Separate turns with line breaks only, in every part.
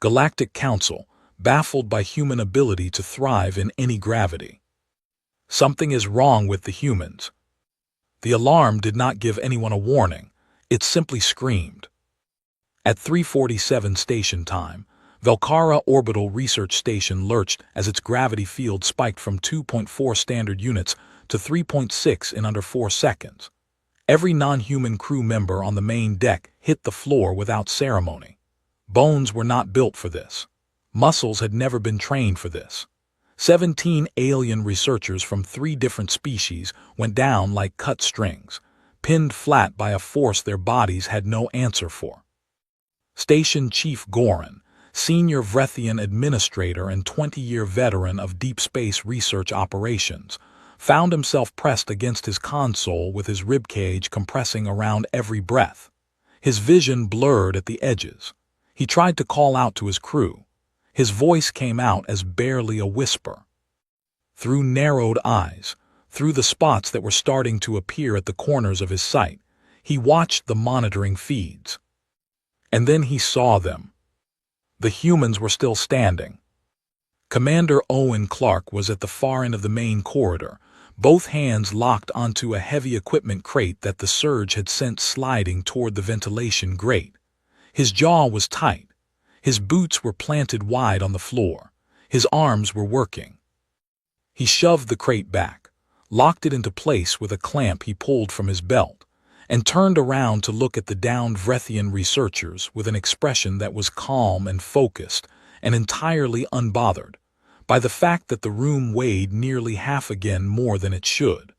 Galactic Council, baffled by human ability to thrive in any gravity. Something is wrong with the humans. The alarm did not give anyone a warning, it simply screamed. At 3:47 station time, Velkara Orbital Research Station lurched as its gravity field spiked from 2.4 standard units to 3.6 in under 4 seconds. Every non-human crew member on the main deck hit the floor without ceremony. Bones were not built for this. Muscles had never been trained for this. 17 alien researchers from 3 different species went down like cut strings, pinned flat by a force their bodies had no answer for. Station Chief Gorin, senior Vrethian administrator and 20-year veteran of deep space research operations, found himself pressed against his console with his ribcage compressing around every breath. His vision blurred at the edges. He tried to call out to his crew. His voice came out as barely a whisper. Through narrowed eyes, through the spots that were starting to appear at the corners of his sight, he watched the monitoring feeds. And then he saw them. The humans were still standing. Commander Owen Clark was at the far end of the main corridor, both hands locked onto a heavy equipment crate that the surge had sent sliding toward the ventilation grate. His jaw was tight. His boots were planted wide on the floor. His arms were working. He shoved the crate back, locked it into place with a clamp he pulled from his belt, and turned around to look at the downed Vrethian researchers with an expression that was calm and focused and entirely unbothered by the fact that the room weighed nearly half again more than it should.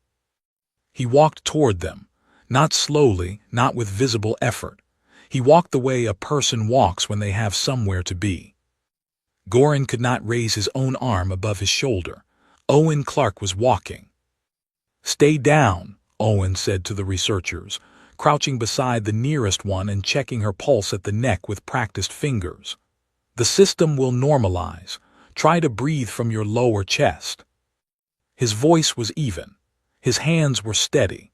He walked toward them, not slowly, not with visible effort. He walked the way a person walks when they have somewhere to be. Gorin could not raise his own arm above his shoulder. Owen Clark was walking. "Stay down," Owen said to the researchers, crouching beside the nearest one and checking her pulse at the neck with practiced fingers. "The system will normalize. Try to breathe from your lower chest." His voice was even. His hands were steady.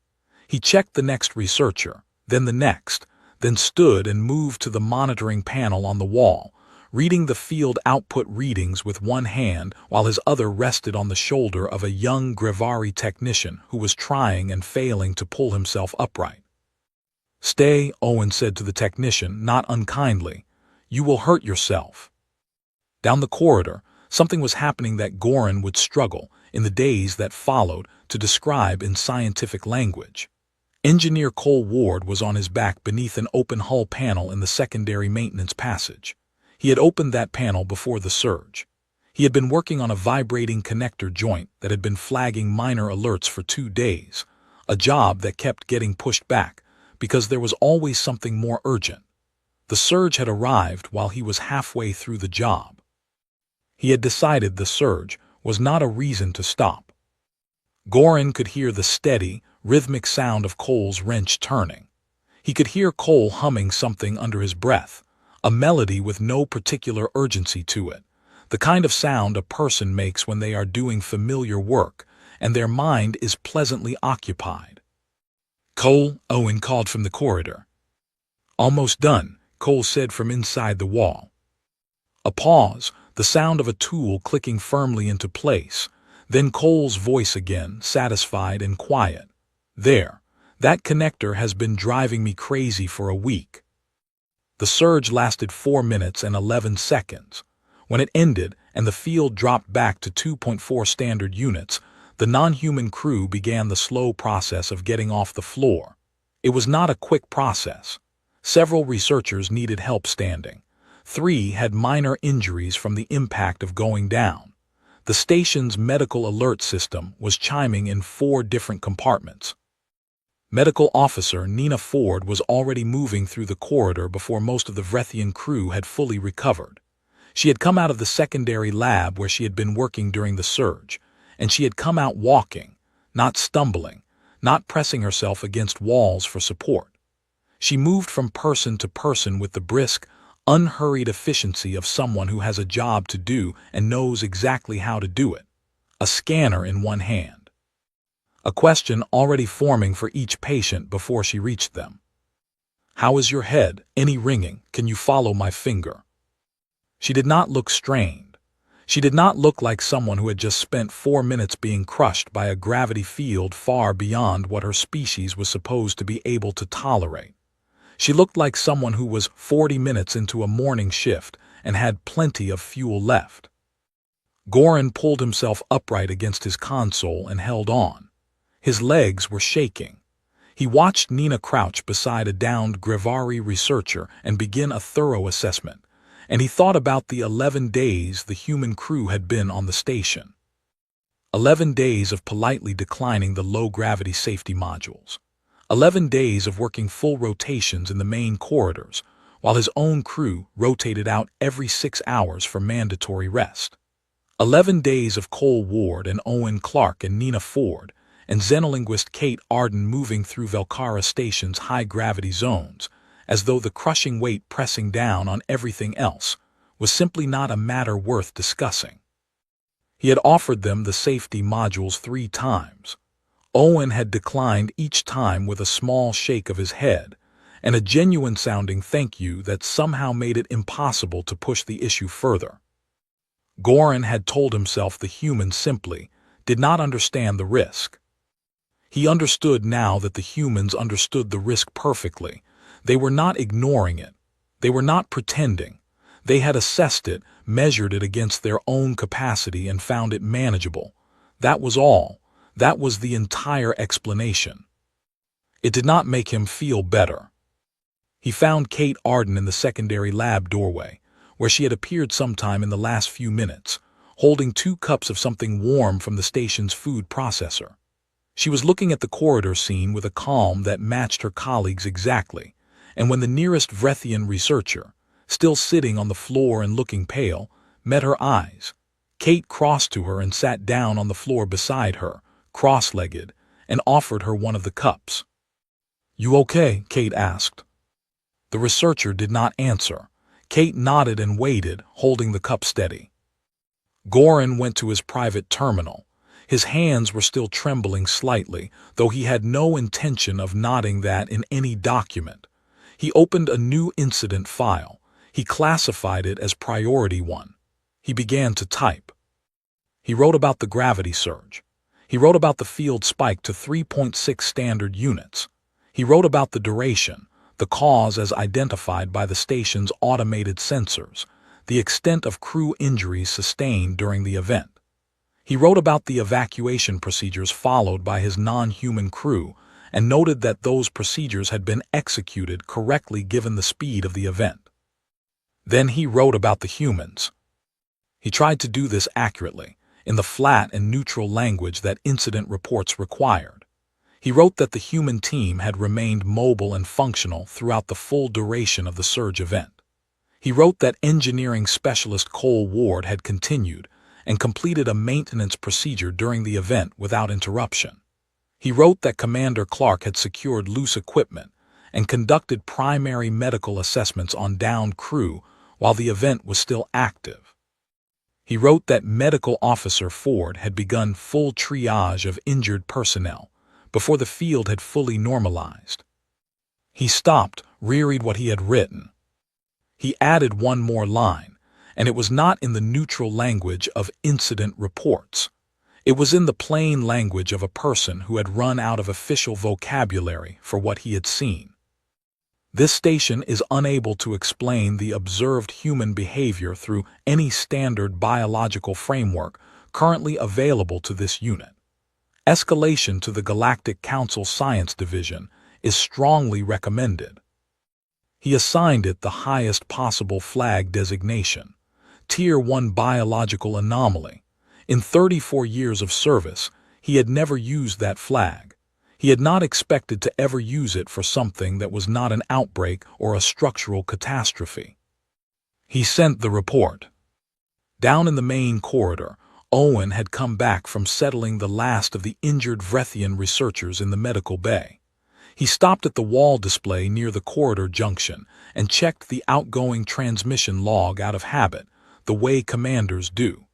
He checked the next researcher, then the next, then stood and moved to the monitoring panel on the wall, reading the field output readings with one hand while his other rested on the shoulder of a young Grivari technician who was trying and failing to pull himself upright. "Stay," Owen said to the technician, not unkindly. "You will hurt yourself." Down the corridor, something was happening that Gorin would struggle, in the days that followed, to describe in scientific language. Engineer Cole Ward was on his back beneath an open hull panel in the secondary maintenance passage. He had opened that panel before the surge. He had been working on a vibrating connector joint that had been flagging minor alerts for 2 days, a job that kept getting pushed back because there was always something more urgent. The surge had arrived while he was halfway through the job. He had decided the surge was not a reason to stop. Gorin could hear the steady, rhythmic sound of Cole's wrench turning. He could hear Cole humming something under his breath, a melody with no particular urgency to it, the kind of sound a person makes when they are doing familiar work and their mind is pleasantly occupied. "Cole," Owen called from the corridor. "Almost done," Cole said from inside the wall. A pause, the sound of a tool clicking firmly into place, then Cole's voice again, satisfied and quiet. "There. That connector has been driving me crazy for a week." The surge lasted 4 minutes and 11 seconds. When it ended and the field dropped back to 2.4 standard units, the non-human crew began the slow process of getting off the floor. It was not a quick process. Several researchers needed help standing. 3 had minor injuries from the impact of going down. The station's medical alert system was chiming in 4 different compartments. Medical Officer Nina Ford was already moving through the corridor before most of the Vrethian crew had fully recovered. She had come out of the secondary lab where she had been working during the surge, and she had come out walking, not stumbling, not pressing herself against walls for support. She moved from person to person with the brisk, unhurried efficiency of someone who has a job to do and knows exactly how to do it, a scanner in one hand. A question already forming for each patient before she reached them. "How is your head? Any ringing? Can you follow my finger?" She did not look strained. She did not look like someone who had just spent 4 minutes being crushed by a gravity field far beyond what her species was supposed to be able to tolerate. She looked like someone who was 40 minutes into a morning shift and had plenty of fuel left. Goran pulled himself upright against his console and held on. His legs were shaking. He watched Nina crouch beside a downed Grivari researcher and begin a thorough assessment, and he thought about the 11 days the human crew had been on the station. 11 days of politely declining the low-gravity safety modules. 11 days of working full rotations in the main corridors, while his own crew rotated out every 6 hours for mandatory rest. 11 days of Cole Ward and Owen Clark and Nina Ford, and xenolinguist Kate Arden moving through Velkara Station's high-gravity zones, as though the crushing weight pressing down on everything else was simply not a matter worth discussing. He had offered them the safety modules 3 times. Owen had declined each time with a small shake of his head, and a genuine-sounding thank you that somehow made it impossible to push the issue further. Goran had told himself the humans simply did not understand the risk. He understood now that the humans understood the risk perfectly. They were not ignoring it. They were not pretending. They had assessed it, measured it against their own capacity, and found it manageable. That was all. That was the entire explanation. It did not make him feel better. He found Kate Arden in the secondary lab doorway, where she had appeared sometime in the last few minutes, holding 2 cups of something warm from the station's food processor. She was looking at the corridor scene with a calm that matched her colleagues exactly, and when the nearest Vrethian researcher, still sitting on the floor and looking pale, met her eyes, Kate crossed to her and sat down on the floor beside her, cross-legged, and offered her one of the cups. "You okay?" Kate asked. The researcher did not answer. Kate nodded and waited, holding the cup steady. Goran went to his private terminal. His hands were still trembling slightly, though he had no intention of nodding that in any document. He opened a new incident file. He classified it as Priority 1. He began to type. He wrote about the gravity surge. He wrote about the field spike to 3.6 standard units. He wrote about the duration, the cause as identified by the station's automated sensors, the extent of crew injuries sustained during the event. He wrote about the evacuation procedures followed by his non-human crew and noted that those procedures had been executed correctly given the speed of the event. Then he wrote about the humans. He tried to do this accurately, in the flat and neutral language that incident reports required. He wrote that the human team had remained mobile and functional throughout the full duration of the surge event. He wrote that engineering specialist Cole Ward had continued and completed a maintenance procedure during the event without interruption. He wrote that Commander Clark had secured loose equipment and conducted primary medical assessments on downed crew while the event was still active. He wrote that Medical Officer Ford had begun full triage of injured personnel before the field had fully normalized. He stopped, reread what he had written. He added one more line, and it was not in the neutral language of incident reports. It was in the plain language of a person who had run out of official vocabulary for what he had seen. This station is unable to explain the observed human behavior through any standard biological framework currently available to this unit. Escalation to the Galactic Council Science Division is strongly recommended. He assigned it the highest possible flag designation, Tier 1 biological anomaly. In 34 years of service, he had never used that flag. He had not expected to ever use it for something that was not an outbreak or a structural catastrophe. He sent the report. Down in the main corridor, Owen had come back from settling the last of the injured Vrethian researchers in the medical bay. He stopped at the wall display near the corridor junction and checked the outgoing transmission log out of habit, the way commanders do.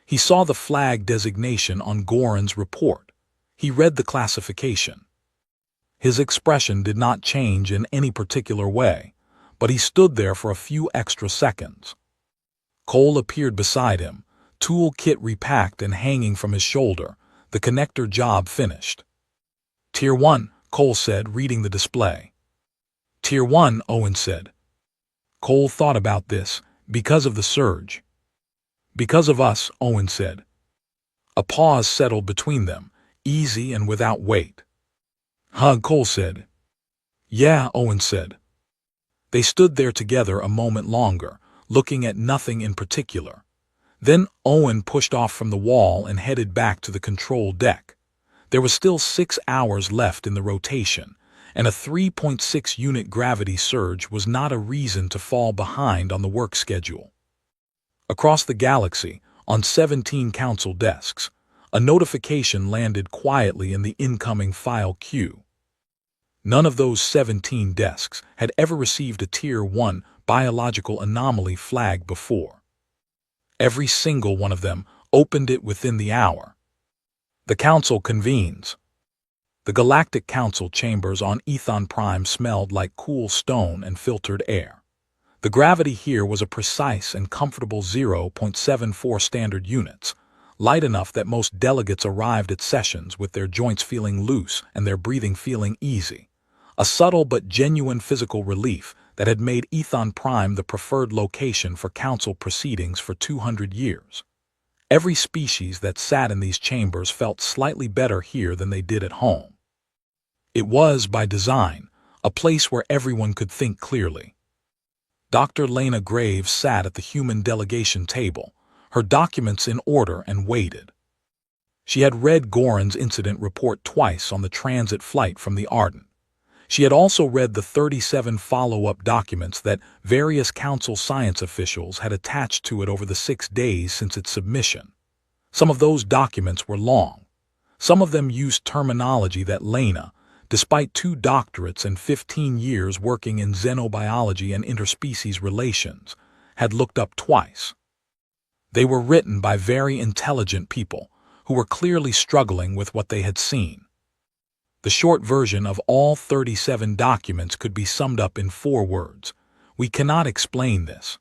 He saw the flag designation on Goran's report. He read the classification. His expression did not change in any particular way, but he stood there for a few extra seconds. Cole appeared beside him, tool kit repacked and hanging from his shoulder, the connector job finished. Tier 1, Cole said, reading the display. Tier 1, Owen said. Cole thought about this, because of the surge. Because of us, Owen said. A pause settled between them, easy and without weight. Cole said. Yeah, Owen said. They stood there together a moment longer, looking at nothing in particular. Then Owen pushed off from the wall and headed back to the control deck. There was still 6 hours left in the rotation, and a 3.6 unit gravity surge was not a reason to fall behind on the work schedule. Across the galaxy, on 17 council desks, a notification landed quietly in the incoming file queue. None of those 17 desks had ever received a Tier 1 biological anomaly flag before. Every single one of them opened it within the hour. The Council convenes. The Galactic Council chambers on Ethon Prime smelled like cool stone and filtered air. The gravity here was a precise and comfortable 0.74 standard units, light enough that most delegates arrived at sessions with their joints feeling loose and their breathing feeling easy. A subtle but genuine physical relief that had made Ethon Prime the preferred location for council proceedings for 200 years. Every species that sat in these chambers felt slightly better here than they did at home. It was, by design, a place where everyone could think clearly. Dr. Lena Graves sat at the human delegation table, her documents in order, and waited. She had read Goran's incident report twice on the transit flight from the Ardent. She had also read the 37 follow-up documents that various council science officials had attached to it over the 6 days since its submission. Some of those documents were long. Some of them used terminology that Lena, despite 2 doctorates and 15 years working in xenobiology and interspecies relations, had looked up twice. They were written by very intelligent people who were clearly struggling with what they had seen. The short version of all 37 documents could be summed up in 4 words: we cannot explain this.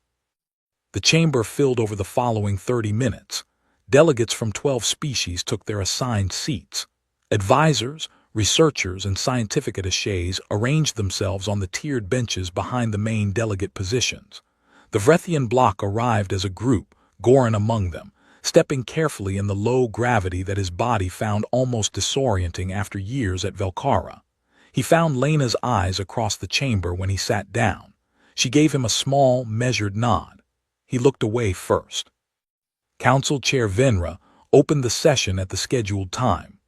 The chamber filled over the following 30 minutes. Delegates from 12 species took their assigned seats. Advisors, researchers, and scientific attachés arranged themselves on the tiered benches behind the main delegate positions. The Vrethian bloc arrived as a group, Goran among them, stepping carefully in the low gravity that his body found almost disorienting after years at Velkara. He found Lena's eyes across the chamber when he sat down. She gave him a small, measured nod. He looked away first. Council Chair Venra opened the session at the scheduled time.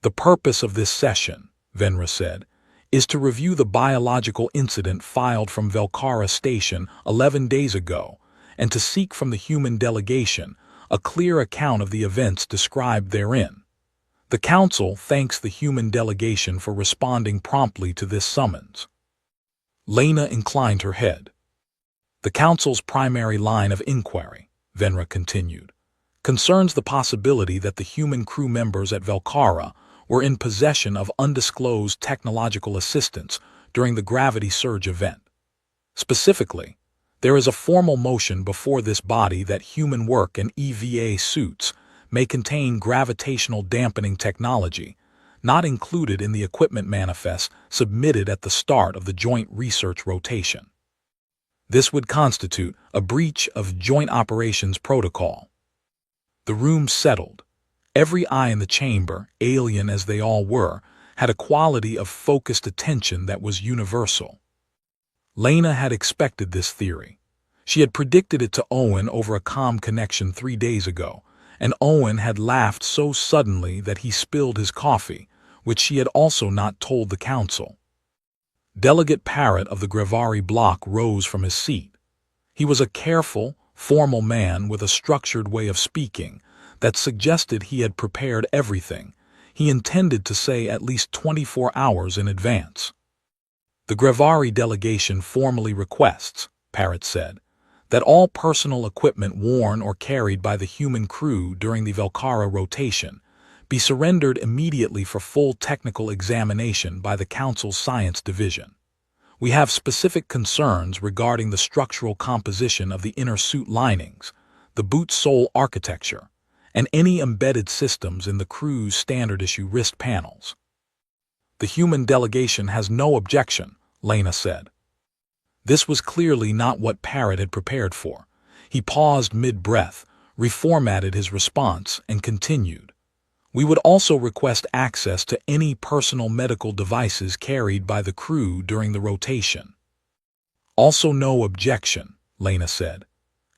The purpose of this session, Venra said, is to review the biological incident filed from Velkara Station 11 days ago and to seek from the human delegation a clear account of the events described therein. The Council thanks the human delegation for responding promptly to this summons. Lena inclined her head. The Council's primary line of inquiry, Venra continued, concerns the possibility that the human crew members at Velkara were in possession of undisclosed technological assistance during the gravity surge event. Specifically, there is a formal motion before this body that human work and EVA suits may contain gravitational dampening technology, not included in the equipment manifest submitted at the start of the joint research rotation. This would constitute a breach of Joint Operations Protocol. The room settled. Every eye in the chamber, alien as they all were, had a quality of focused attention that was universal. Lena had expected this theory. She had predicted it to Owen over a comm connection 3 days ago, and Owen had laughed so suddenly that he spilled his coffee, which she had also not told the Council. Delegate Parrott of the Grevari block rose from his seat. He was a careful, formal man with a structured way of speaking that suggested he had prepared everything he intended to say at least 24 hours in advance. The Grevari delegation formally requests, Parrott said, that all personal equipment worn or carried by the human crew during the Velkara rotation be surrendered immediately for full technical examination by the Council's Science Division. We have specific concerns regarding the structural composition of the inner suit linings, the boot sole architecture, and any embedded systems in the crew's standard-issue wrist panels. The human delegation has no objection, Lena said. This was clearly not what Parrott had prepared for. He paused mid-breath, reformatted his response, and continued. We would also request access to any personal medical devices carried by the crew during the rotation. Also no objection, Lena said.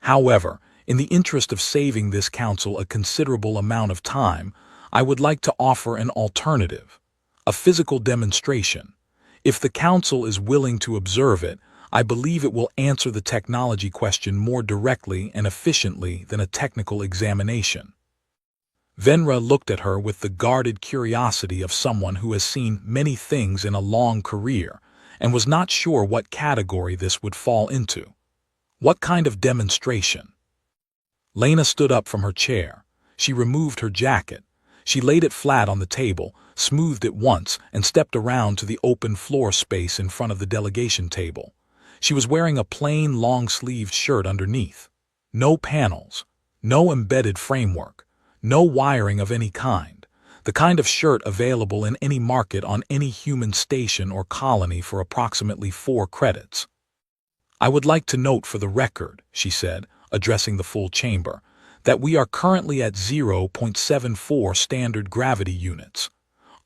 However, in the interest of saving this council a considerable amount of time, I would like to offer an alternative, a physical demonstration. If the council is willing to observe it, I believe it will answer the technology question more directly and efficiently than a technical examination. Venra looked at her with the guarded curiosity of someone who has seen many things in a long career and was not sure what category this would fall into. What kind of demonstration? Lena stood up from her chair. She removed her jacket. She laid it flat on the table, smoothed it once, and stepped around to the open floor space in front of the delegation table. She was wearing a plain long-sleeved shirt underneath. No panels, no embedded framework, no wiring of any kind. The kind of shirt available in any market on any human station or colony for approximately 4 credits. I would like to note for the record, she said, addressing the full chamber, that we are currently at 0.74 standard gravity units.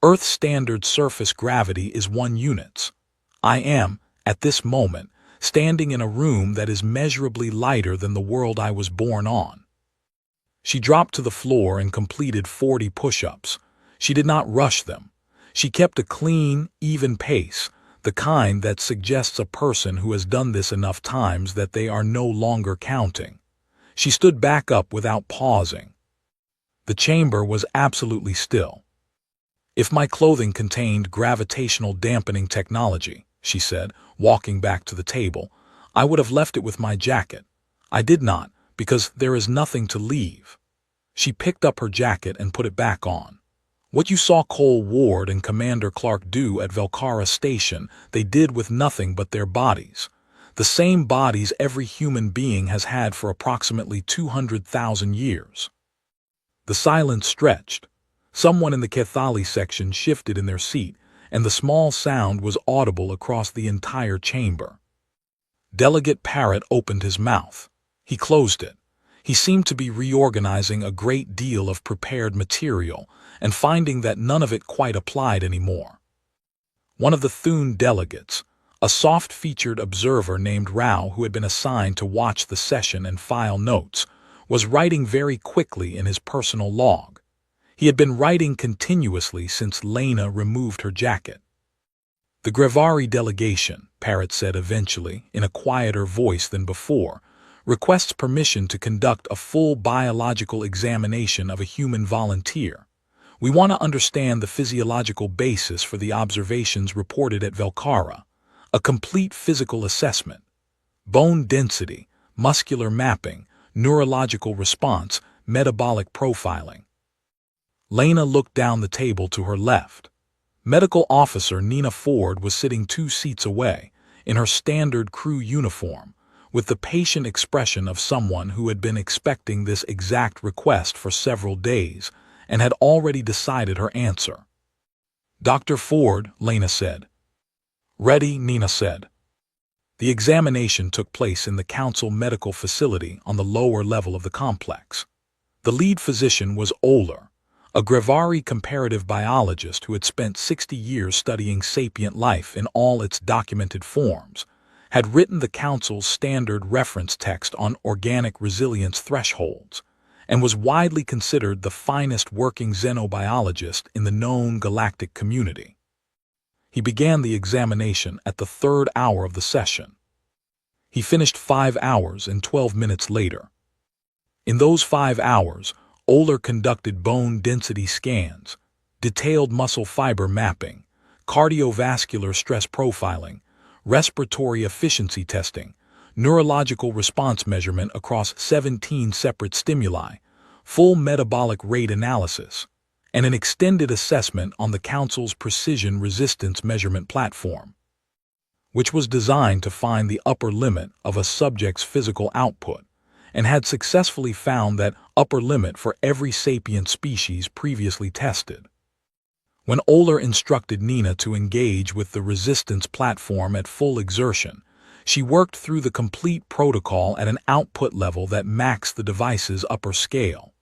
Earth standard surface gravity is 1 units. I am, at this moment, standing in a room that is measurably lighter than the world I was born on. She dropped to the floor and completed 40 push-ups. She did not rush them. She kept a clean, even pace, the kind that suggests a person who has done this enough times that they are no longer counting. She stood back up without pausing. The chamber was absolutely still. If my clothing contained gravitational dampening technology, she said, walking back to the table, I would have left it with my jacket. I did not, because there is nothing to leave. She picked up her jacket and put it back on. What you saw Cole Ward and Commander Clark do at Velcara Station, they did with nothing but their bodies. The same bodies every human being has had for approximately 200,000 years. The silence stretched. Someone in the Kethali section shifted in their seat, and the small sound was audible across the entire chamber. Delegate Parrott opened his mouth. He closed it. He seemed to be reorganizing a great deal of prepared material and finding that none of it quite applied anymore. One of the Thune delegates, a soft-featured observer named Rao who had been assigned to watch the session and file notes, was writing very quickly in his personal log. He had been writing continuously since Lena removed her jacket. The Grevari delegation, Parrott said eventually, in a quieter voice than before, requests permission to conduct a full biological examination of a human volunteer. We want to understand the physiological basis for the observations reported at Velcara, a complete physical assessment, bone density, muscular mapping, neurological response, metabolic profiling. Lena looked down the table to her left. Medical Officer Nina Ford was sitting 2 seats away, in her standard crew uniform, with the patient expression of someone who had been expecting this exact request for several days and had already decided her answer. Dr. Ford, Lena said. Ready, Nina said. The examination took place in the Council Medical Facility on the lower level of the complex. The lead physician was Oler, a Grevari comparative biologist who had spent 60 years studying sapient life in all its documented forms, had written the Council's standard reference text on organic resilience thresholds, and was widely considered the finest working xenobiologist in the known galactic community. He began the examination at the 3rd hour of the session. He finished 5 hours and 12 minutes later. In those 5 hours, Oler conducted bone density scans, detailed muscle fiber mapping, cardiovascular stress profiling, respiratory efficiency testing, neurological response measurement across 17 separate stimuli, full metabolic rate analysis, and an extended assessment on the Council's precision resistance measurement platform. which was designed to find the upper limit of a subject's physical output, and had successfully found that upper limit for every sapient species previously tested. When Oler instructed Nina to engage with the resistance platform at full exertion, she worked through the complete protocol at an output level that maxed the device's upper scale.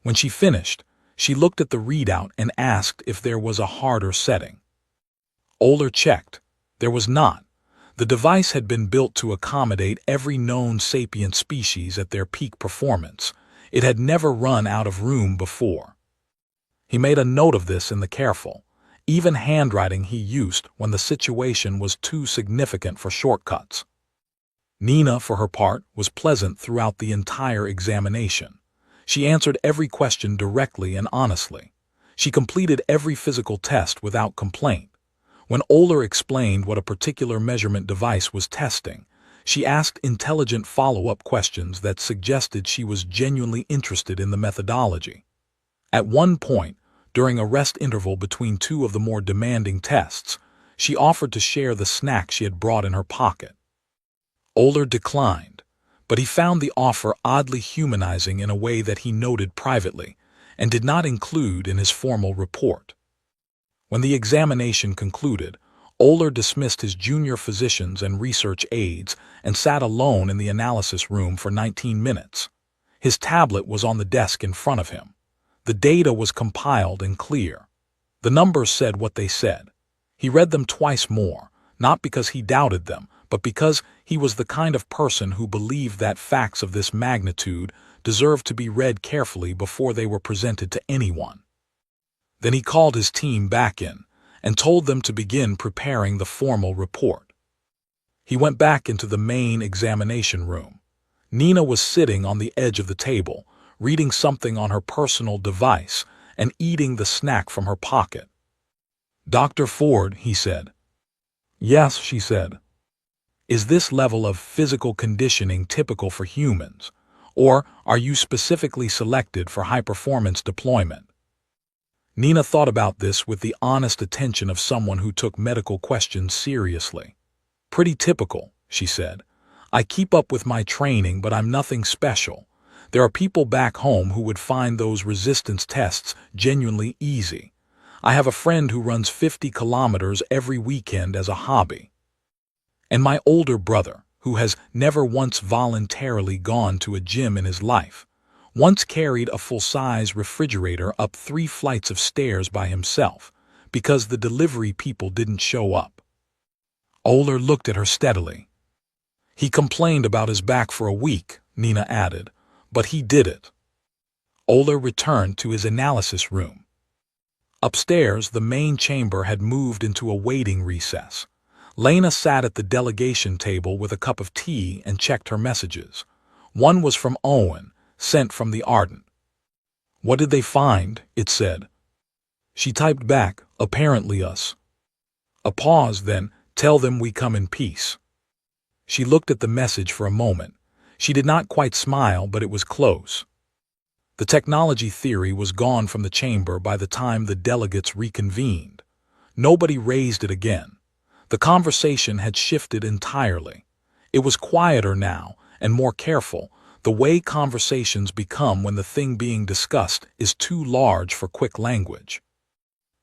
When she finished, she looked at the readout and asked if there was a harder setting. Oler checked. There was not. The device had been built to accommodate every known sapient species at their peak performance. It had never run out of room before. He made a note of this in the careful, even handwriting he used when the situation was too significant for shortcuts. Nina, for her part, was pleasant throughout the entire examination. She answered every question directly and honestly. She completed every physical test without complaint. When Oler explained what a particular measurement device was testing, she asked intelligent follow-up questions that suggested she was genuinely interested in the methodology. At one point, during a rest interval between two of the more demanding tests, she offered to share the snack she had brought in her pocket. Oler declined, but he found the offer oddly humanizing in a way that he noted privately and did not include in his formal report. When the examination concluded, Oler dismissed his junior physicians and research aides and sat alone in the analysis room for 19 minutes. His tablet was on the desk in front of him. The data was compiled and clear. The numbers said what they said. He read them twice more, not because he doubted them, but because he was the kind of person who believed that facts of this magnitude deserved to be read carefully before they were presented to anyone. Then he called his team back in and told them to begin preparing the formal report. He went back into the main examination room. Nina was sitting on the edge of the table, reading something on her personal device and eating the snack from her pocket. "Dr. Ford," he said. "Yes," she said. "Is this level of physical conditioning typical for humans, or are you specifically selected for high-performance deployment?" Nina thought about this with the honest attention of someone who took medical questions seriously. "Pretty typical," she said. "I keep up with my training, but I'm nothing special. There are people back home who would find those resistance tests genuinely easy. I have a friend who runs 50 kilometers every weekend as a hobby. And my older brother, who has never once voluntarily gone to a gym in his life, once carried a full-size refrigerator up 3 flights of stairs by himself because the delivery people didn't show up." Oler looked at her steadily. "He complained about his back for a week," Nina added, "but he did it." Oler returned to his analysis room. Upstairs, the main chamber had moved into a waiting recess. Lena sat at the delegation table with a cup of tea and checked her messages. One was from Owen, sent from the Ardent. "What did they find?" it said. She typed back, "Apparently us." A pause, then, "Tell them we come in peace." She looked at the message for a moment. She did not quite smile, but it was close. The technology theory was gone from the chamber by the time the delegates reconvened. Nobody raised it again. The conversation had shifted entirely. It was quieter now and more careful, the way conversations become when the thing being discussed is too large for quick language.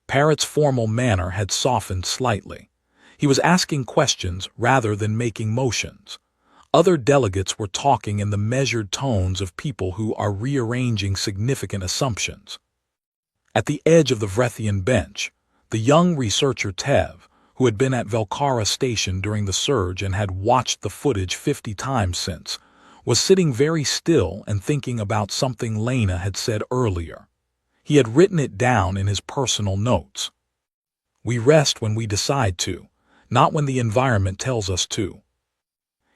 Parrott's formal manner had softened slightly. He was asking questions rather than making motions. Other delegates were talking in the measured tones of people who are rearranging significant assumptions. At the edge of the Vrethian bench, the young researcher Tev, who had been at Velkara Station during the surge and had watched the footage 50 times since, was sitting very still and thinking about something Lena had said earlier. He had written it down in his personal notes. "We rest when we decide to, not when the environment tells us to."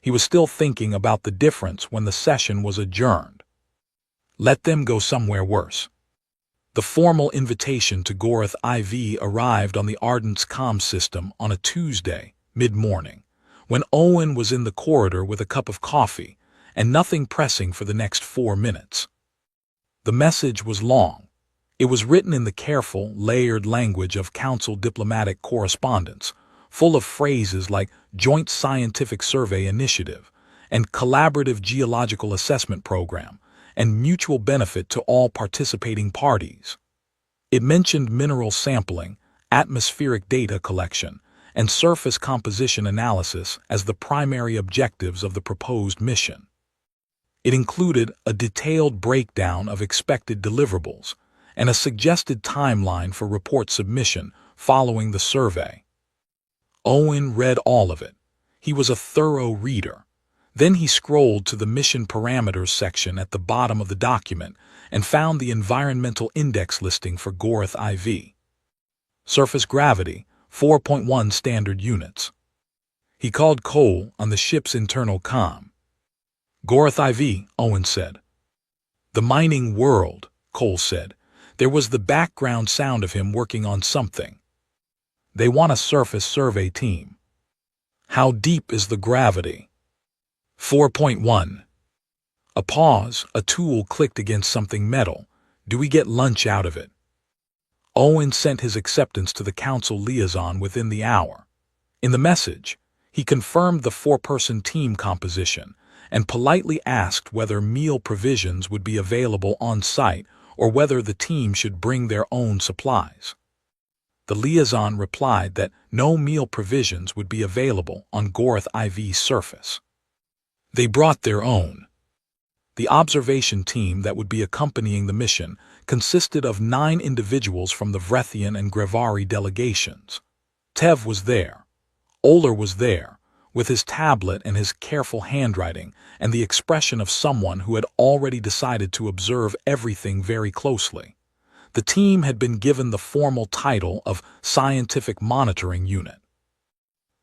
He was still thinking about the difference when the session was adjourned. Let them go somewhere worse. The formal invitation to Gorath IV arrived on the Ardent's comm system on a Tuesday, mid-morning, when Owen was in the corridor with a cup of coffee and nothing pressing for the next 4 minutes. The message was long. It was written in the careful, layered language of council diplomatic correspondence, full of phrases like Joint Scientific Survey Initiative and Collaborative Geological Assessment Program and mutual benefit to all participating parties. It mentioned mineral sampling, atmospheric data collection, and surface composition analysis as the primary objectives of the proposed mission. It included a detailed breakdown of expected deliverables and a suggested timeline for report submission following the survey. Owen read all of it. He was a thorough reader. Then he scrolled to the mission parameters section at the bottom of the document and found the environmental index listing for Gorath IV. Surface gravity, 4.1 standard units. He called Cole on the ship's internal comm. Gorath IV, Owen said. The mining world, Cole said. There was the background sound of him working on something. They want a surface survey team. How deep is the gravity? 4.1. A pause, a tool clicked against something metal. Do we get lunch out of it? Owen sent his acceptance to the council liaison within the hour. In the message, he confirmed the 4-person team composition and politely asked whether meal provisions would be available on site or whether the team should bring their own supplies. The liaison replied that no meal provisions would be available on Gorath IV's surface. They brought their own. The observation team that would be accompanying the mission consisted of 9 individuals from the Vrethian and Grevari delegations. Tev was there. Oler was there, with his tablet and his careful handwriting and the expression of someone who had already decided to observe everything very closely. The team had been given the formal title of Scientific Monitoring Unit.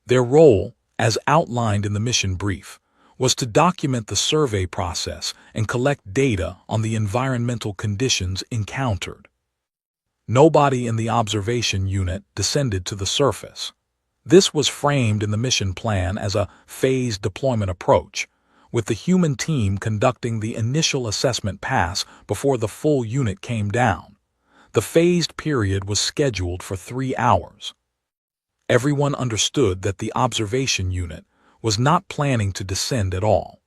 Their role, as outlined in the mission brief, was to document the survey process and collect data on the environmental conditions encountered. Nobody in the observation unit descended to the surface. This was framed in the mission plan as a phased deployment approach, with the human team conducting the initial assessment pass before the full unit came down. The phased period was scheduled for 3 hours. Everyone understood that the observation unit was not planning to descend at all.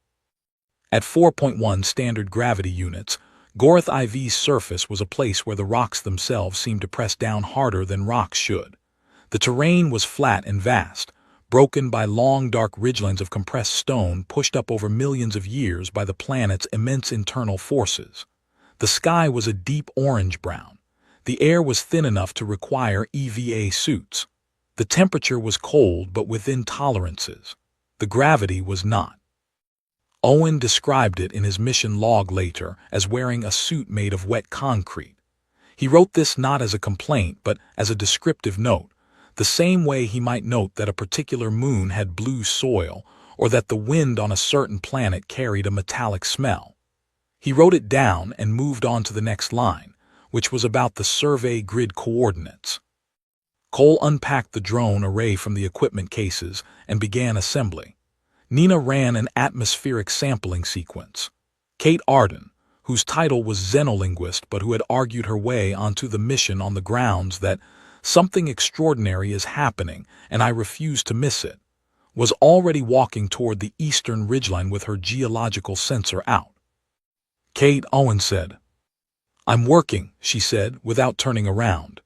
At 4.1 standard gravity units, Gorath IV's surface was a place where the rocks themselves seemed to press down harder than rocks should. The terrain was flat and vast, broken by long dark ridgelines of compressed stone pushed up over millions of years by the planet's immense internal forces. The sky was a deep orange-brown. The air was thin enough to require EVA suits. The temperature was cold but within tolerances. The gravity was not. Owen described it in his mission log later as wearing a suit made of wet concrete. He wrote this not as a complaint but as a descriptive note, the same way he might note that a particular moon had blue soil or that the wind on a certain planet carried a metallic smell. He wrote it down and moved on to the next line, which was about the survey grid coordinates. Cole unpacked the drone array from the equipment cases and began assembly. Nina ran an atmospheric sampling sequence. Kate Arden, whose title was xenolinguist but who had argued her way onto the mission on the grounds that something extraordinary is happening and I refuse to miss it, was already walking toward the eastern ridgeline with her geological sensor out. Kate, Owen said. I'm working, she said, without turning around.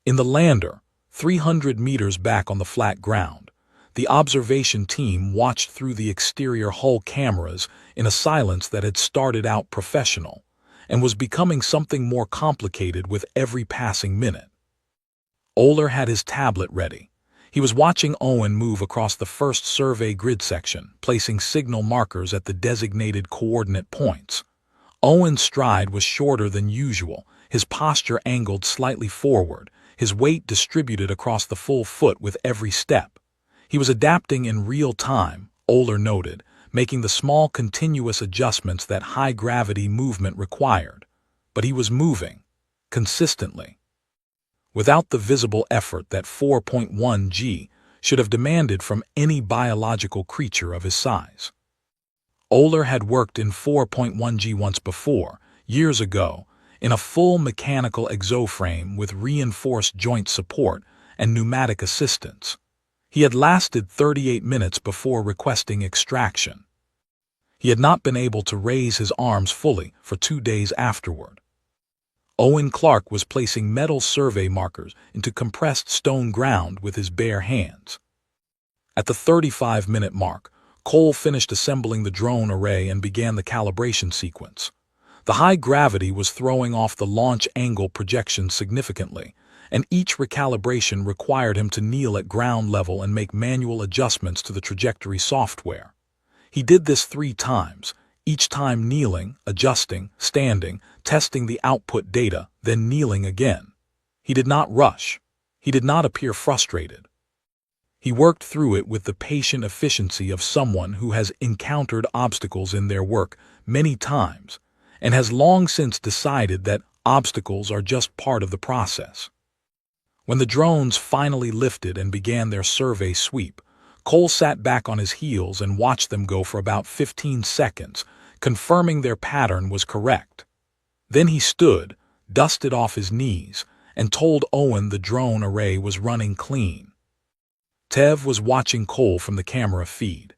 In the lander, 300 meters back on the flat ground, the observation team watched through the exterior hull cameras in a silence that had started out professional and was becoming something more complicated with every passing minute. Oler had his tablet ready. He was watching Owen move across the first survey grid section, placing signal markers at the designated coordinate points. Owen's stride was shorter than usual, his posture angled slightly forward, his weight distributed across the full foot with every step. He was adapting in real time, Oler noted, making the small continuous adjustments that high-gravity movement required. But he was moving, consistently. Without the visible effort that 4.1 G should have demanded from any biological creature of his size. Oler had worked in 4.1 G once before, years ago, in a full mechanical exoframe with reinforced joint support and pneumatic assistance. He had lasted 38 minutes before requesting extraction. He had not been able to raise his arms fully for 2 days afterward. Owen Clark was placing metal survey markers into compressed stone ground with his bare hands. At the 35-minute mark, Cole finished assembling the drone array and began the calibration sequence. The high gravity was throwing off the launch angle projection significantly, and each recalibration required him to kneel at ground level and make manual adjustments to the trajectory software. He did this 3 times, each time kneeling, adjusting, standing, testing the output data, then kneeling again. He did not rush. He did not appear frustrated. He worked through it with the patient efficiency of someone who has encountered obstacles in their work many times and has long since decided that obstacles are just part of the process. When the drones finally lifted and began their survey sweep, Cole sat back on his heels and watched them go for about 15 seconds, confirming their pattern was correct. Then he stood, dusted off his knees, and told Owen the drone array was running clean. Tev was watching Cole from the camera feed.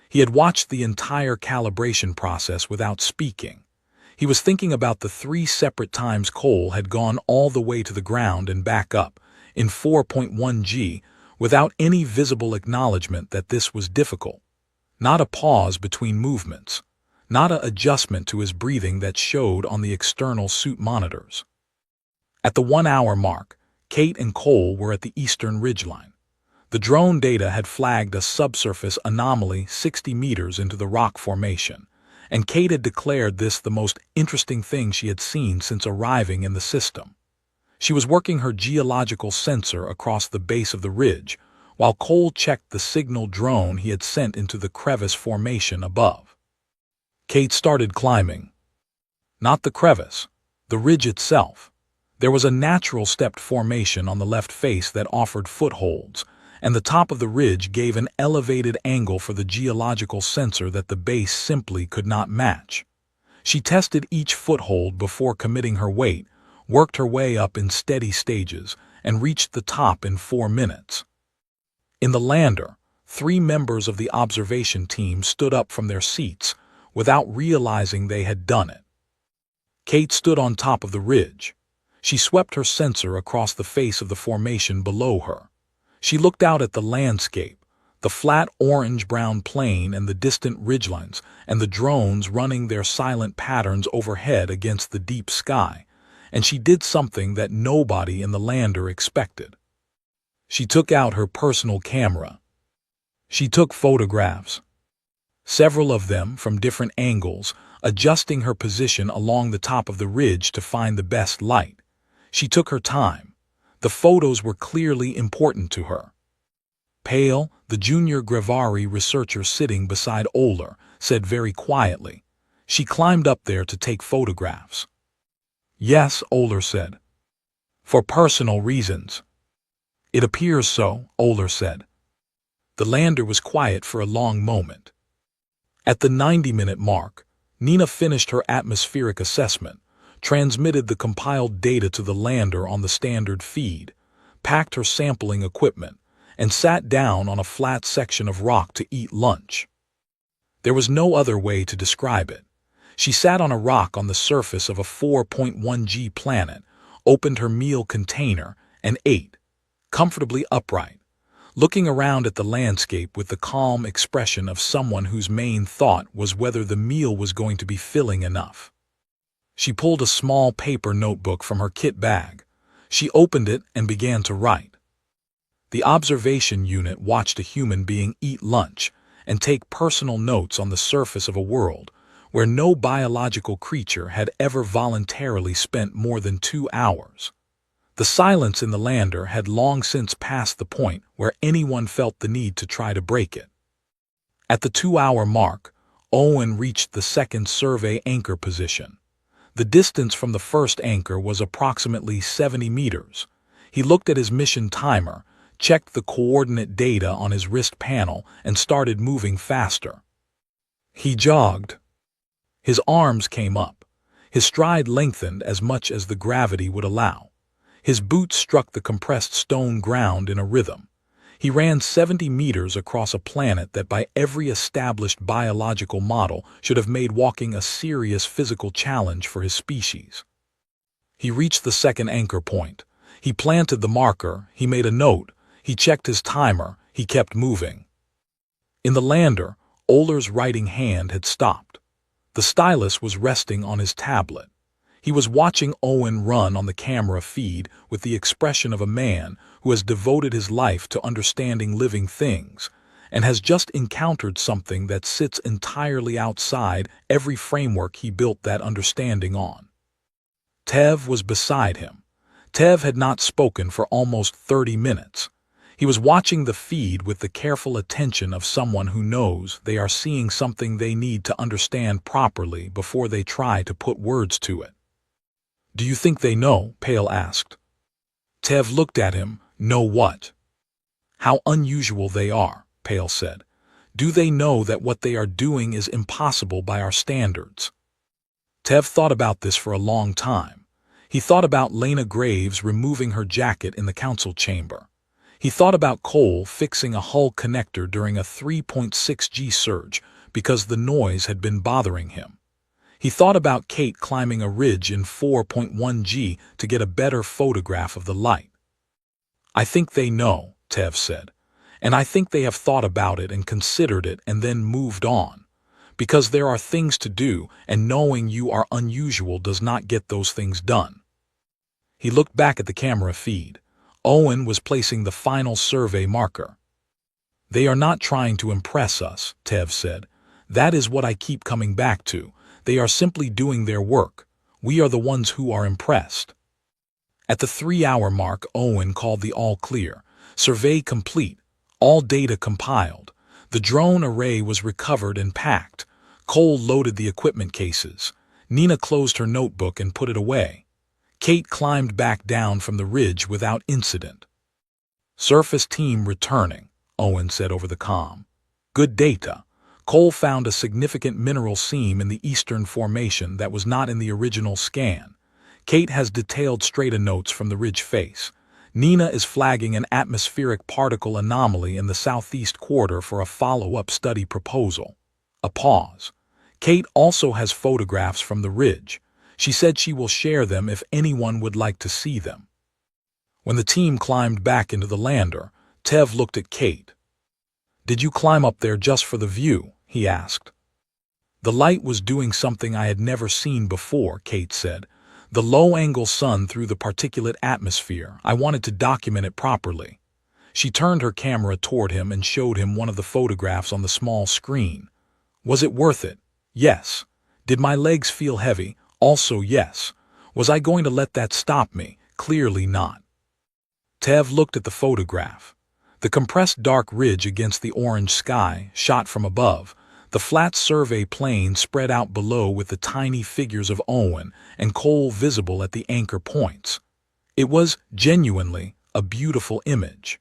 He had watched the entire calibration process without speaking. He was thinking about the 3 separate times Cole had gone all the way to the ground and back up, in 4.1 G, without any visible acknowledgement that this was difficult. Not a pause between movements. Not an adjustment to his breathing that showed on the external suit monitors. At the 1-hour mark, Kate and Cole were at the eastern ridgeline. The drone data had flagged a subsurface anomaly 60 meters into the rock formation, and Kate had declared this the most interesting thing she had seen since arriving in the system. She was working her geological sensor across the base of the ridge, while Cole checked the signal drone he had sent into the crevice formation above. Kate started climbing. Not the crevice, the ridge itself. There was a natural stepped formation on the left face that offered footholds, and the top of the ridge gave an elevated angle for the geological sensor that the base simply could not match. She tested each foothold before committing her weight, worked her way up in steady stages, and reached the top in 4 minutes. In the lander, 3 members of the observation team stood up from their seats without realizing they had done it. Kate stood on top of the ridge. She swept her sensor across the face of the formation below her. She looked out at the landscape, the flat orange-brown plain and the distant ridgelines, and the drones running their silent patterns overhead against the deep sky, and she did something that nobody in the lander expected. She took out her personal camera. She took photographs. Several of them from different angles, adjusting her position along the top of the ridge to find the best light. She took her time. The photos were clearly important to her. Pale, the junior Grevari researcher sitting beside Oler, said very quietly, "She climbed up there to take photographs." "Yes," Oler said. "For personal reasons." "It appears so," Oler said. The lander was quiet for a long moment. At the 90-minute mark, Nina finished her atmospheric assessment, transmitted the compiled data to the lander on the standard feed, packed her sampling equipment, and sat down on a flat section of rock to eat lunch. There was no other way to describe it. She sat on a rock on the surface of a 4.1 G planet, opened her meal container, and ate, comfortably upright, looking around at the landscape with the calm expression of someone whose main thought was whether the meal was going to be filling enough. She pulled a small paper notebook from her kit bag. She opened it and began to write. The observation unit watched a human being eat lunch and take personal notes on the surface of a world where no biological creature had ever voluntarily spent more than 2 hours. The silence in the lander had long since passed the point where anyone felt the need to try to break it. At the 2-hour mark, Owen reached the second survey anchor position. The distance from the first anchor was approximately 70 meters. He looked at his mission timer, checked the coordinate data on his wrist panel, and started moving faster. He jogged. His arms came up. His stride lengthened as much as the gravity would allow. His boots struck the compressed stone ground in a rhythm. He ran 70 meters across a planet that by every established biological model should have made walking a serious physical challenge for his species. He reached the second anchor point. He planted the marker, he made a note, he checked his timer, he kept moving. In the lander, Oler's writing hand had stopped. The stylus was resting on his tablet. He was watching Owen run on the camera feed with the expression of a man who has devoted his life to understanding living things and has just encountered something that sits entirely outside every framework he built that understanding on. Tev was beside him. Tev had not spoken for almost 30 minutes. He was watching the feed with the careful attention of someone who knows they are seeing something they need to understand properly before they try to put words to it. "Do you think they know?" Pale asked. Tev looked at him. "Know what?" "How unusual they are," Pale said. "Do they know that what they are doing is impossible by our standards?" Tev thought about this for a long time. He thought about Lena Graves removing her jacket in the council chamber. He thought about Cole fixing a hull connector during a 3.6 G surge because the noise had been bothering him. He thought about Kate climbing a ridge in 4.1 G to get a better photograph of the light. "I think they know," Tev said, "and I think they have thought about it and considered it and then moved on. Because there are things to do, and knowing you are unusual does not get those things done." He looked back at the camera feed. Owen was placing the final survey marker. "They are not trying to impress us," Tev said. "That is what I keep coming back to. They are simply doing their work. We are the ones who are impressed." At the 3-hour mark, Owen called the all clear. Survey complete. All data compiled. The drone array was recovered and packed. Cole loaded the equipment cases. Nina closed her notebook and put it away. Kate climbed back down from the ridge without incident. "Surface team returning," Owen said over the comm. "Good data. Cole found a significant mineral seam in the eastern formation that was not in the original scan. Kate has detailed strata notes from the ridge face. Nina is flagging an atmospheric particle anomaly in the southeast quarter for a follow-up study proposal." A pause. "Kate also has photographs from the ridge. She said she will share them if anyone would like to see them." When the team climbed back into the lander, Tev looked at Kate. "Did you climb up there just for the view?" he asked. "The light was doing something I had never seen before," Kate said. "The low-angle sun through the particulate atmosphere. I wanted to document it properly." She turned her camera toward him and showed him one of the photographs on the small screen. "Was it worth it?" "Yes." "Did my legs feel heavy?" "Also yes." "Was I going to let that stop me?" "Clearly not." Tev looked at the photograph. The compressed dark ridge against the orange sky, shot from above, the flat survey plane spread out below with the tiny figures of Owen and Cole visible at the anchor points. It was, genuinely, a beautiful image.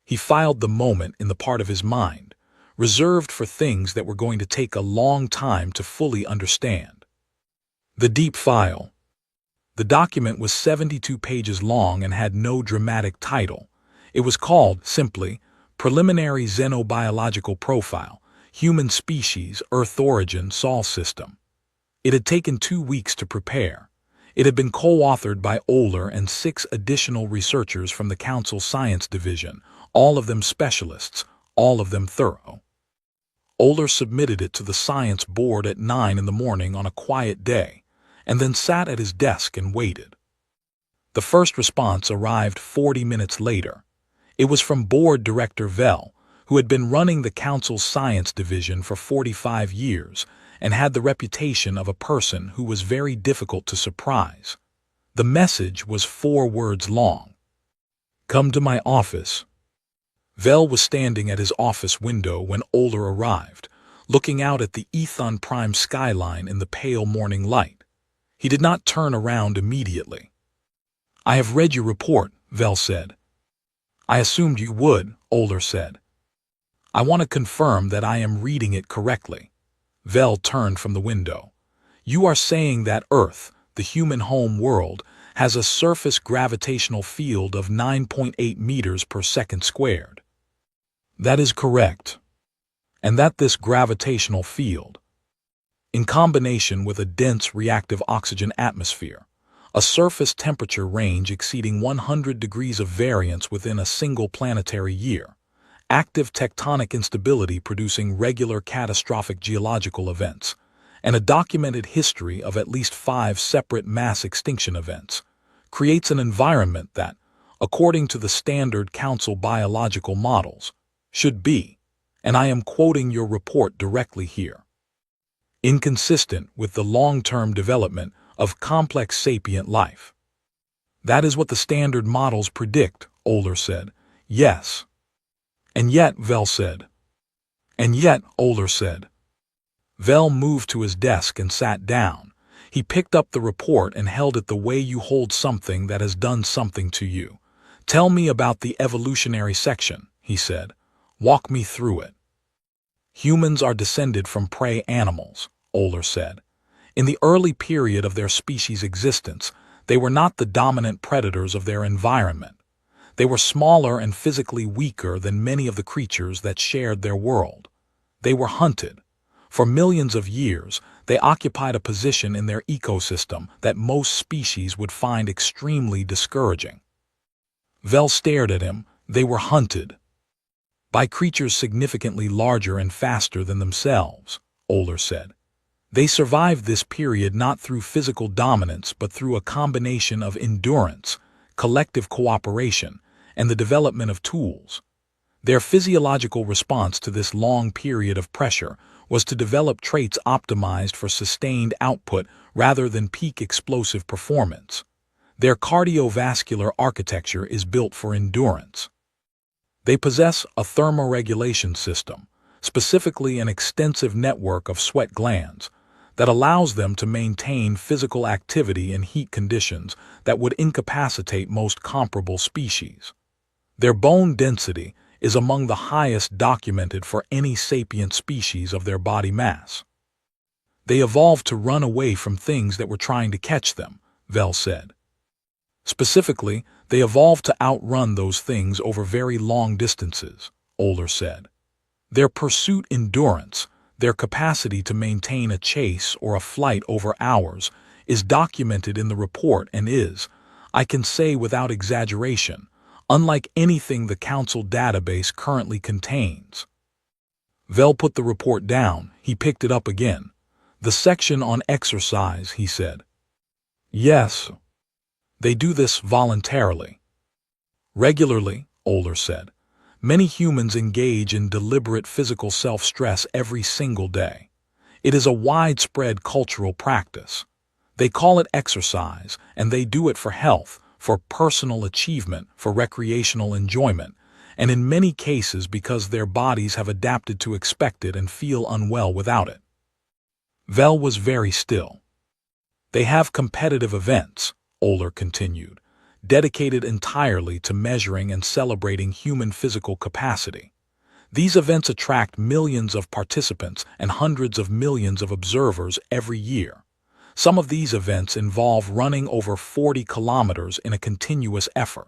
He filed the moment in the part of his mind, reserved for things that were going to take a long time to fully understand. The deep file. The document was 72 pages long and had no dramatic title. It was called, simply, Preliminary Xenobiological Profile, Human Species, Earth Origin, Sol System. It had taken 2 weeks to prepare. It had been co-authored by Oler and 6 additional researchers from the Council Science Division, all of them specialists, all of them thorough. Oler submitted it to the science board at 9 in the morning on a quiet day, and then sat at his desk and waited. The first response arrived 40 minutes later. It was from Board Director Vell, who had been running the Council's Science Division for 45 years and had the reputation of a person who was very difficult to surprise. The message was 4 words long. "Come to my office." Vell was standing at his office window when Oler arrived, looking out at the Ethon Prime skyline in the pale morning light. He did not turn around immediately. "I have read your report," Vell said. "I assumed you would," Oler said. "I want to confirm that I am reading it correctly." Vell turned from the window. "You are saying that Earth, the human home world, has a surface gravitational field of 9.8 meters per second squared." That is correct. And that this gravitational field, in combination with a dense reactive oxygen atmosphere, a surface temperature range exceeding 100 degrees of variance within a single planetary year, active tectonic instability producing regular catastrophic geological events, and a documented history of at least 5 separate mass extinction events, creates an environment that, according to the Standard Council biological models, should be, and I am quoting your report directly here, inconsistent with the long-term development of complex sapient life. That is what the standard models predict, Oler said. Yes. And yet, Vel said. And yet, Oler said. Vel moved to his desk and sat down. He picked up the report and held it the way you hold something that has done something to you. Tell me about the evolutionary section, he said. Walk me through it. Humans are descended from prey animals, Oler said. In the early period of their species' existence, they were not the dominant predators of their environment. They were smaller and physically weaker than many of the creatures that shared their world. They were hunted. For millions of years, they occupied a position in their ecosystem that most species would find extremely discouraging. Vel stared at him. They were hunted by creatures significantly larger and faster than themselves, Oler said. They survived this period not through physical dominance but through a combination of endurance, collective cooperation, and the development of tools. Their physiological response to this long period of pressure was to develop traits optimized for sustained output rather than peak explosive performance. Their cardiovascular architecture is built for endurance. They possess a thermoregulation system, specifically an extensive network of sweat glands, that allows them to maintain physical activity in heat conditions that would incapacitate most comparable species. Their bone density is among the highest documented for any sapient species of their body mass. They evolved to run away from things that were trying to catch them, Vel said. Specifically, they evolved to outrun those things over very long distances, Oler said. Their pursuit endurance, their capacity to maintain a chase or a flight over hours, is documented in the report and is, I can say without exaggeration, unlike anything the Council database currently contains. Vel put the report down. He picked it up again. The section on exercise, he said. Yes. They do this voluntarily. Regularly, Oler said. Many humans engage in deliberate physical self-stress every single day. It is a widespread cultural practice. They call it exercise, and they do it for health, for personal achievement, for recreational enjoyment, and in many cases because their bodies have adapted to expect it and feel unwell without it. Vel was very still. They have competitive events, Oler continued, dedicated entirely to measuring and celebrating human physical capacity. These events attract millions of participants and hundreds of millions of observers every year. Some of these events involve running over 40 kilometers in a continuous effort.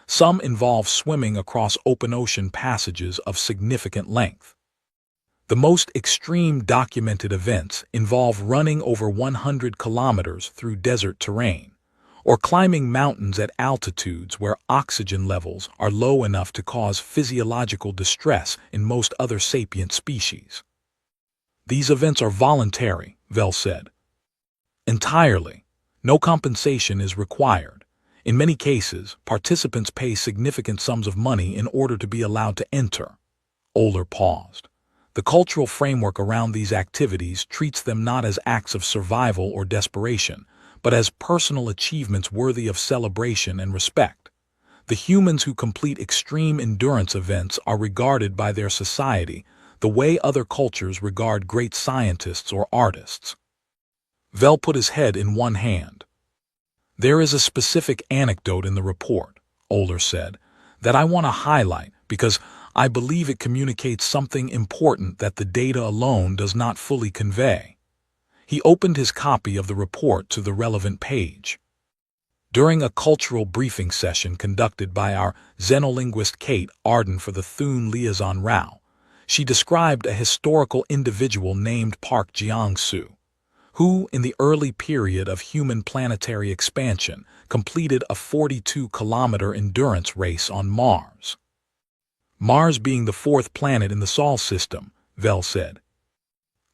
Some involve swimming across open ocean passages of significant length. The most extreme documented events involve running over 100 kilometers through desert terrain, or climbing mountains at altitudes where oxygen levels are low enough to cause physiological distress in most other sapient species. These events are voluntary, Vel said. Entirely. No compensation is required. In many cases, participants pay significant sums of money in order to be allowed to enter. Oler paused. The cultural framework around these activities treats them not as acts of survival or desperation, but as personal achievements worthy of celebration and respect. The humans who complete extreme endurance events are regarded by their society the way other cultures regard great scientists or artists. Vel put his head in one hand. There is a specific anecdote in the report, Oler said, that I want to highlight because I believe it communicates something important that the data alone does not fully convey. He opened his copy of the report to the relevant page. During a cultural briefing session conducted by our xenolinguist Kate Arden for the Thune Liaison Rao, she described a historical individual named Park Jiang-soo, who, in the early period of human planetary expansion, completed a 42-kilometer endurance race on Mars. Mars being the fourth planet in the Sol system, Vel said.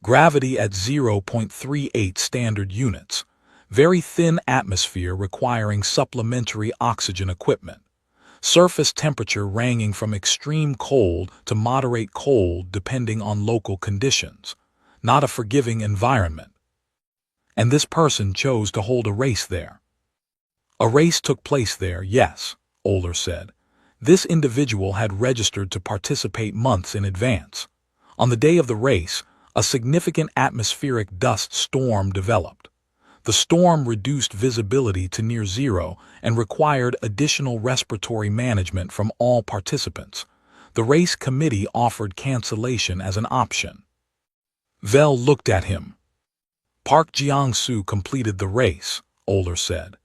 Gravity at 0.38 standard units. Very thin atmosphere requiring supplementary oxygen equipment. Surface temperature ranging from extreme cold to moderate cold depending on local conditions. Not a forgiving environment. And this person chose to hold a race there. A race took place there, yes, Oler said. This individual had registered to participate months in advance. On the day of the race, a significant atmospheric dust storm developed. The storm reduced visibility to near zero and required additional respiratory management from all participants. The race committee offered cancellation as an option. Vel looked at him. Park Jiang-soo completed the race, Oler said.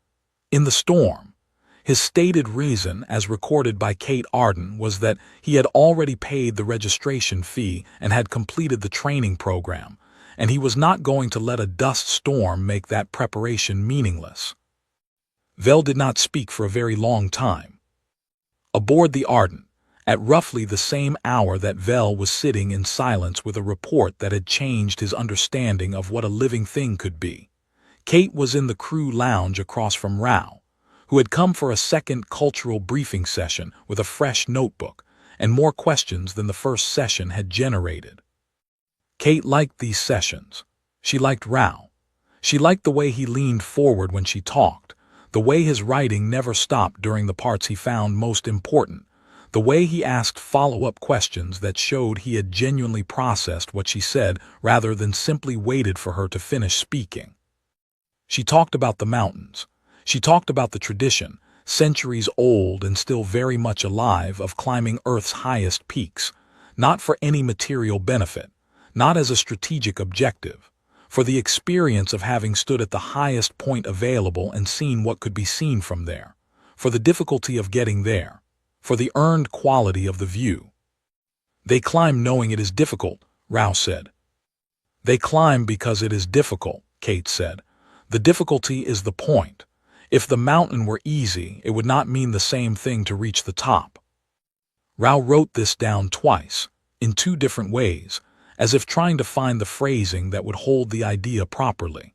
In the storm. His stated reason, as recorded by Kate Arden, was that he had already paid the registration fee and had completed the training program, and he was not going to let a dust storm make that preparation meaningless. Vel did not speak for a very long time. Aboard the Arden, at roughly the same hour that Vel was sitting in silence with a report that had changed his understanding of what a living thing could be, Kate was in the crew lounge across from Rao, who had come for a second cultural briefing session with a fresh notebook and more questions than the first session had generated. Kate liked these sessions. She liked Rao. She liked the way he leaned forward when she talked, the way his writing never stopped during the parts he found most important, the way he asked follow-up questions that showed he had genuinely processed what she said rather than simply waited for her to finish speaking. She talked about the mountains. She talked about the tradition, centuries old and still very much alive, of climbing Earth's highest peaks, not for any material benefit, not as a strategic objective, for the experience of having stood at the highest point available and seen what could be seen from there, for the difficulty of getting there, for the earned quality of the view. They climb knowing it is difficult, Rao said. They climb because it is difficult, Kate said. The difficulty is the point. If the mountain were easy, it would not mean the same thing to reach the top. Rao wrote this down twice, in two different ways, as if trying to find the phrasing that would hold the idea properly.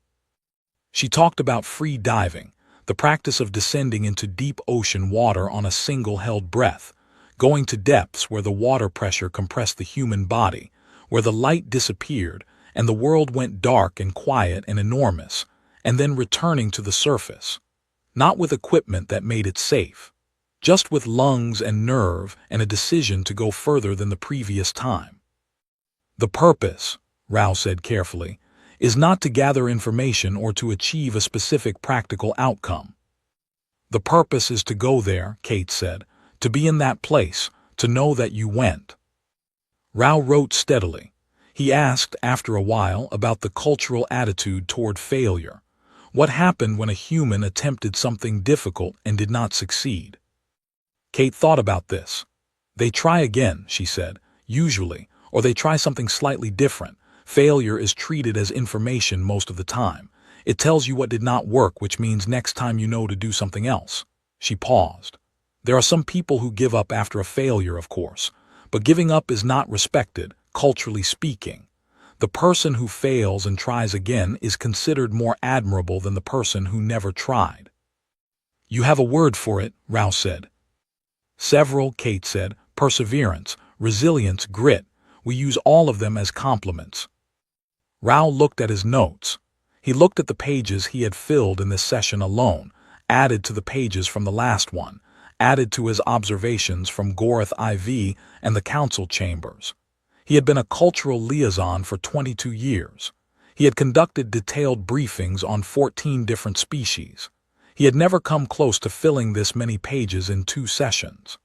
She talked about free diving, the practice of descending into deep ocean water on a single held breath, going to depths where the water pressure compressed the human body, where the light disappeared and the world went dark and quiet and enormous, and then returning to the surface. Not with equipment that made it safe, just with lungs and nerve and a decision to go further than the previous time. The purpose, Rao said carefully, is not to gather information or to achieve a specific practical outcome. The purpose is to go there, Kate said, to be in that place, to know that you went. Rao wrote steadily. He asked, after a while, about the cultural attitude toward failure. What happened when a human attempted something difficult and did not succeed? Kate thought about this. They try again, she said, usually, or they try something slightly different. Failure is treated as information most of the time. It tells you what did not work, which means next time you know to do something else. She paused. There are some people who give up after a failure, of course, but giving up is not respected, culturally speaking. The person who fails and tries again is considered more admirable than the person who never tried. You have a word for it, Rao said. Several, Kate said. Perseverance, resilience, grit. We use all of them as compliments. Rao looked at his notes. He looked at the pages he had filled in this session alone, added to the pages from the last one, added to his observations from Gorath IV and the council chambers. He had been a cultural liaison for 22 years. He had conducted detailed briefings on 14 different species. He had never come close to filling this many pages in 2 sessions.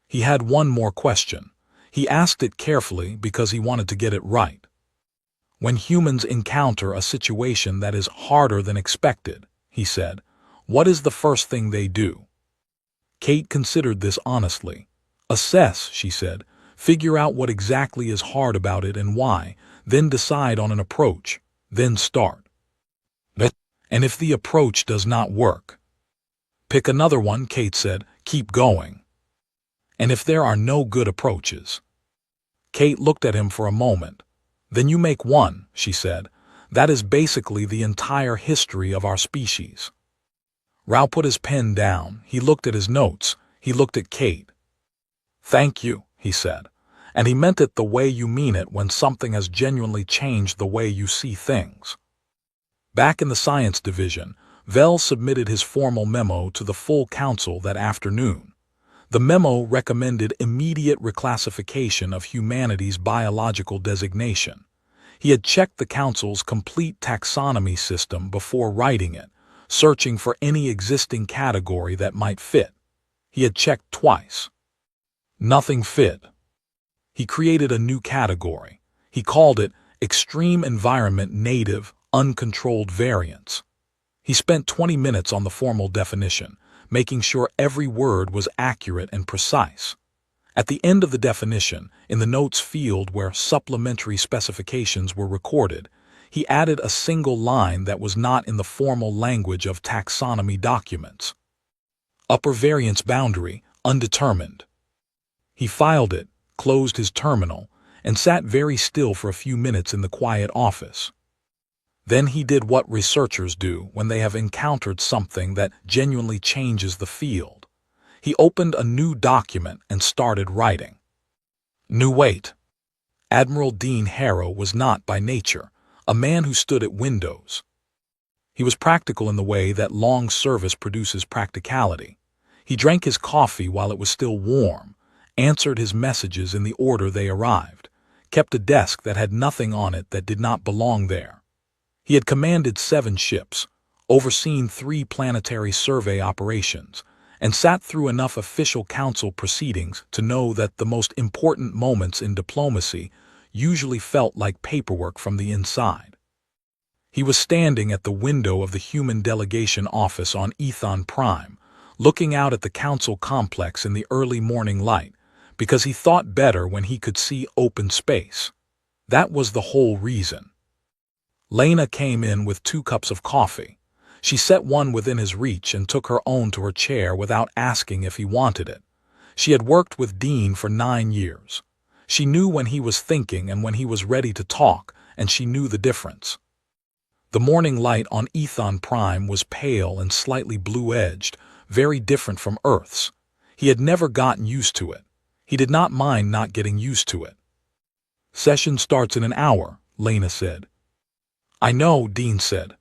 He had one more question. He asked it carefully because he wanted to get it right. When humans encounter a situation that is harder than expected, he said, What is the first thing they do? Kate considered this honestly. Assess, she said. Figure out what exactly is hard about it and why, then decide on an approach, then start. And if the approach does not work, pick another one, Kate said. Keep going. And if there are no good approaches? Kate looked at him for a moment. Then you make one, she said. That is basically the entire history of our species. Rao put his pen down. He looked at his notes. He looked at Kate. Thank you, he said. And he meant it the way you mean it when something has genuinely changed the way you see things. Back in the science division, Vell submitted his formal memo to the full council that afternoon. The memo recommended immediate reclassification of humanity's biological designation. He had checked the council's complete taxonomy system before writing it, searching for any existing category that might fit. He had checked twice. Nothing fit. He created a new category. He called it Extreme Environment Native Uncontrolled Variants. He spent 20 minutes on the formal definition, making sure every word was accurate and precise. At the end of the definition, in the notes field where supplementary specifications were recorded, he added a single line that was not in the formal language of taxonomy documents. Upper variance boundary, undetermined. He filed it, closed his terminal, and sat very still for a few minutes in the quiet office. Then he did what researchers do when they have encountered something that genuinely changes the field. He opened a new document and started writing. New weight. Admiral Dean Harrow was not by nature a man who stood at windows. He was practical in the way that long service produces practicality. He drank his coffee while it was still warm, answered his messages in the order they arrived, kept a desk that had nothing on it that did not belong there. He had commanded 7 ships, overseen 3 planetary survey operations, and sat through enough official council proceedings to know that the most important moments in diplomacy usually felt like paperwork from the inside. He was standing at the window of the human delegation office on Ethon Prime, looking out at the council complex in the early morning light, because he thought better when he could see open space. That was the whole reason. Lena came in with 2 cups of coffee. She set one within his reach and took her own to her chair without asking if he wanted it. She had worked with Dean for 9 years. She knew when he was thinking and when he was ready to talk, and she knew the difference. The morning light on Ethon Prime was pale and slightly blue-edged, very different from Earth's. He had never gotten used to it. He did not mind not getting used to it. Session starts in an hour, Lena said. I know, Dean said.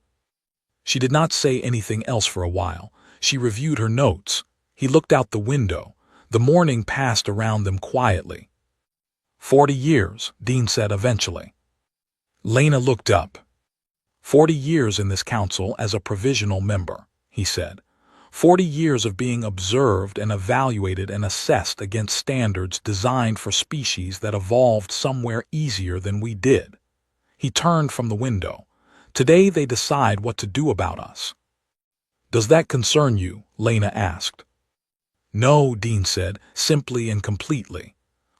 She did not say anything else for a while. She reviewed her notes. He looked out the window. The morning passed around them quietly. 40 years, Dean said eventually. Lena looked up. 40 years in this council as a provisional member, he said. 40 years of being observed and evaluated and assessed against standards designed for species that evolved somewhere easier than we did. He turned from the window. Today they decide what to do about us. Does that concern you? Lena asked. No, Dean said, simply and completely.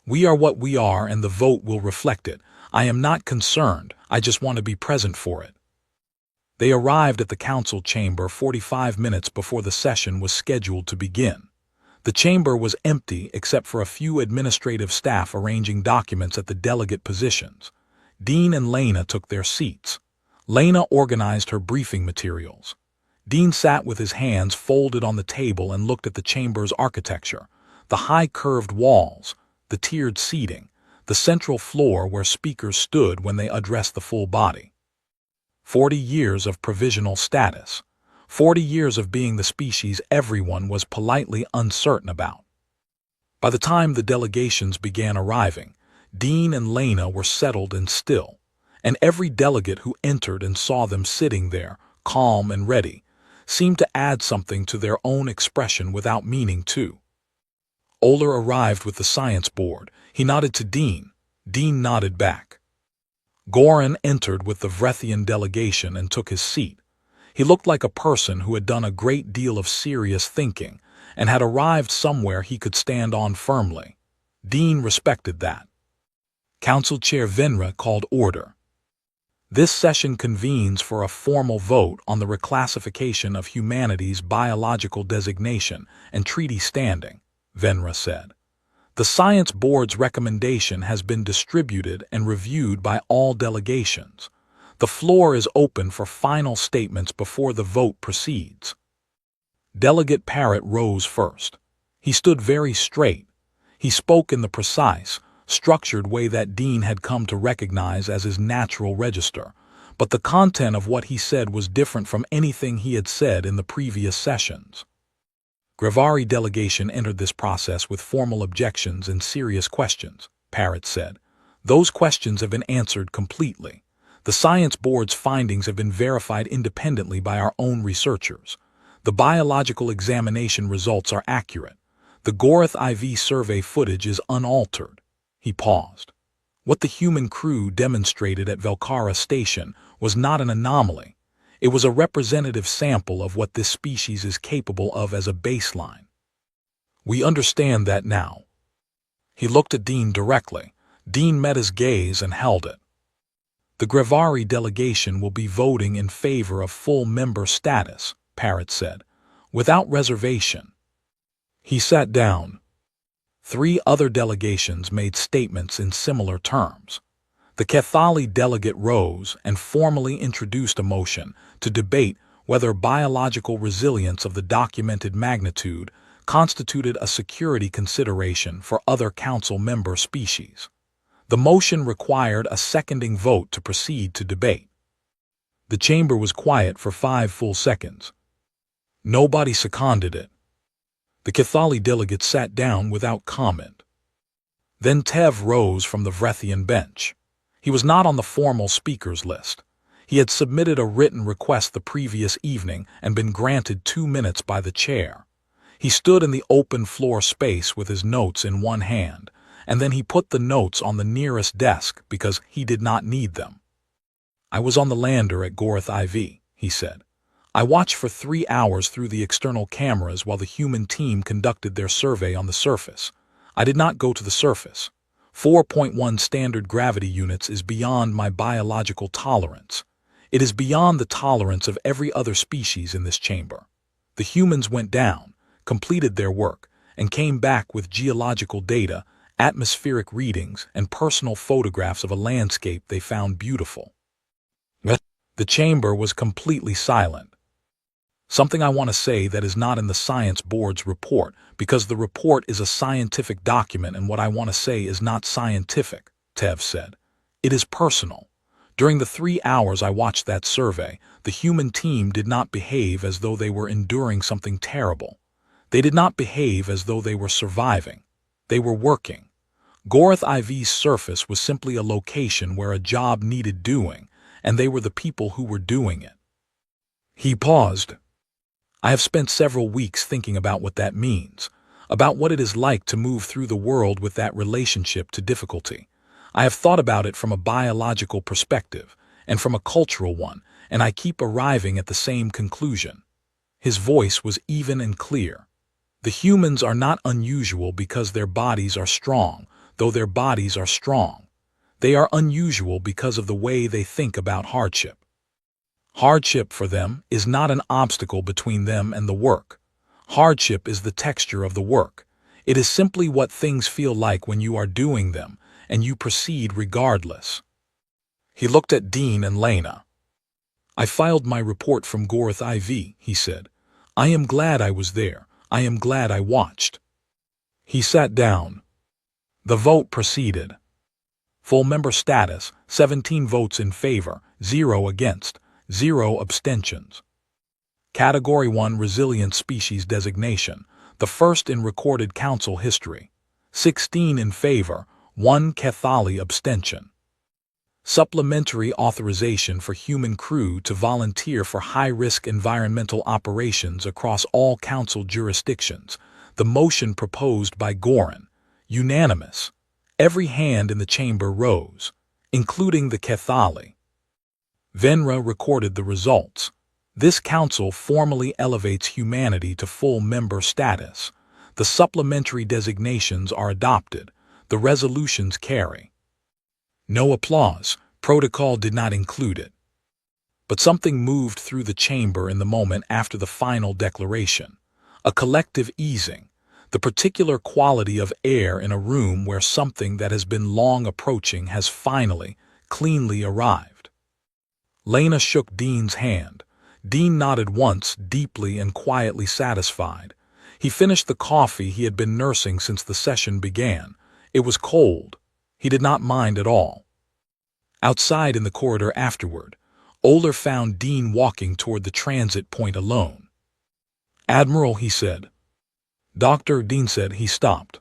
We are what we are and the vote will reflect it. I am not concerned. I just want to be present for it. They arrived at the council chamber 45 minutes before the session was scheduled to begin. The chamber was empty except for a few administrative staff arranging documents at the delegate positions. Dean and Lena took their seats. Lena organized her briefing materials. Dean sat with his hands folded on the table and looked at the chamber's architecture, the high curved walls, the tiered seating, the central floor where speakers stood when they addressed the full body. 40 years of provisional status. 40 years of being the species everyone was politely uncertain about. By the time the delegations began arriving, Dean and Lena were settled and still, and every delegate who entered and saw them sitting there, calm and ready, seemed to add something to their own expression without meaning to. Oler arrived with the science board. He nodded to Dean. Dean nodded back. Goran entered with the Vrethian delegation and took his seat. He looked like a person who had done a great deal of serious thinking and had arrived somewhere he could stand on firmly. Dean respected that. Council Chair Venra called order. This session convenes for a formal vote on the reclassification of humanity's biological designation and treaty standing, Venra said. The Science Board's recommendation has been distributed and reviewed by all delegations. The floor is open for final statements before the vote proceeds. Delegate Parrott rose first. He stood very straight. He spoke in the precise, structured way that Dean had come to recognize as his natural register, but the content of what he said was different from anything he had said in the previous sessions. Gravari delegation entered this process with formal objections and serious questions, Parrott said. Those questions have been answered completely. The Science Board's findings have been verified independently by our own researchers. The biological examination results are accurate. The Gorath IV survey footage is unaltered. He paused. What the human crew demonstrated at Velkara Station was not an anomaly. It was a representative sample of what this species is capable of as a baseline. We understand that now. He looked at Dean directly. Dean met his gaze and held it. The Gravari delegation will be voting in favor of full member status, Parrott said, without reservation. He sat down. 3 other delegations made statements in similar terms. The Cathali delegate rose and formally introduced a motion to debate whether biological resilience of the documented magnitude constituted a security consideration for other council member species. The motion required a seconding vote to proceed to debate. The chamber was quiet for 5 full seconds. Nobody seconded it. The Cathali delegate sat down without comment. Then Tev rose from the Vrethian bench. He was not on the formal speakers list. He had submitted a written request the previous evening and been granted 2 minutes by the chair. He stood in the open floor space with his notes in one hand, and then he put the notes on the nearest desk because he did not need them. I was on the lander at Gorath IV, he said. I watched for 3 hours through the external cameras while the human team conducted their survey on the surface. I did not go to the surface. 4.1 standard gravity units is beyond my biological tolerance. It is beyond the tolerance of every other species in this chamber. The humans went down, completed their work, and came back with geological data, atmospheric readings, and personal photographs of a landscape they found beautiful. The chamber was completely silent. Something I want to say that is not in the Science Board's report, because the report is a scientific document and what I want to say is not scientific, Tev said. It is personal. During the 3 hours I watched that survey, the human team did not behave as though they were enduring something terrible. They did not behave as though they were surviving. They were working. Gorath IV's surface was simply a location where a job needed doing, and they were the people who were doing it. He paused. I have spent several weeks thinking about what that means, about what it is like to move through the world with that relationship to difficulty. I have thought about it from a biological perspective and from a cultural one, and I keep arriving at the same conclusion. His voice was even and clear. The humans are not unusual because their bodies are strong, though their bodies are strong. They are unusual because of the way they think about hardship. Hardship for them is not an obstacle between them and the work. Hardship is the texture of the work. It is simply what things feel like when you are doing them, and you proceed regardless. He looked at Dean and Lena. I filed my report from Gorath IV, he said. I am glad I was there. I am glad I watched. He sat down. The vote proceeded. Full member status, 17 votes in favor, 0 against, 0 abstentions. Category 1 Resilient Species Designation, the first in recorded council history. 16 in favor, 1 Cathali abstention. Supplementary authorization for human crew to volunteer for high-risk environmental operations across all council jurisdictions. The motion proposed by Goran. Unanimous. Every hand in the chamber rose, including the Cathali. Venra recorded the results. This council formally elevates humanity to full member status. The supplementary designations are adopted. The resolutions carry. No applause. Protocol did not include it. But something moved through the chamber in the moment after the final declaration. A collective easing. The particular quality of air in a room where something that has been long approaching has finally, cleanly arrived. Lena shook Dean's hand. Dean nodded once, deeply and quietly satisfied. He finished the coffee he had been nursing since the session began. It was cold. He did not mind at all. Outside in the corridor afterward, Oler found Dean walking toward the transit point alone. "Admiral," he said. "Doctor," Dean said. He stopped.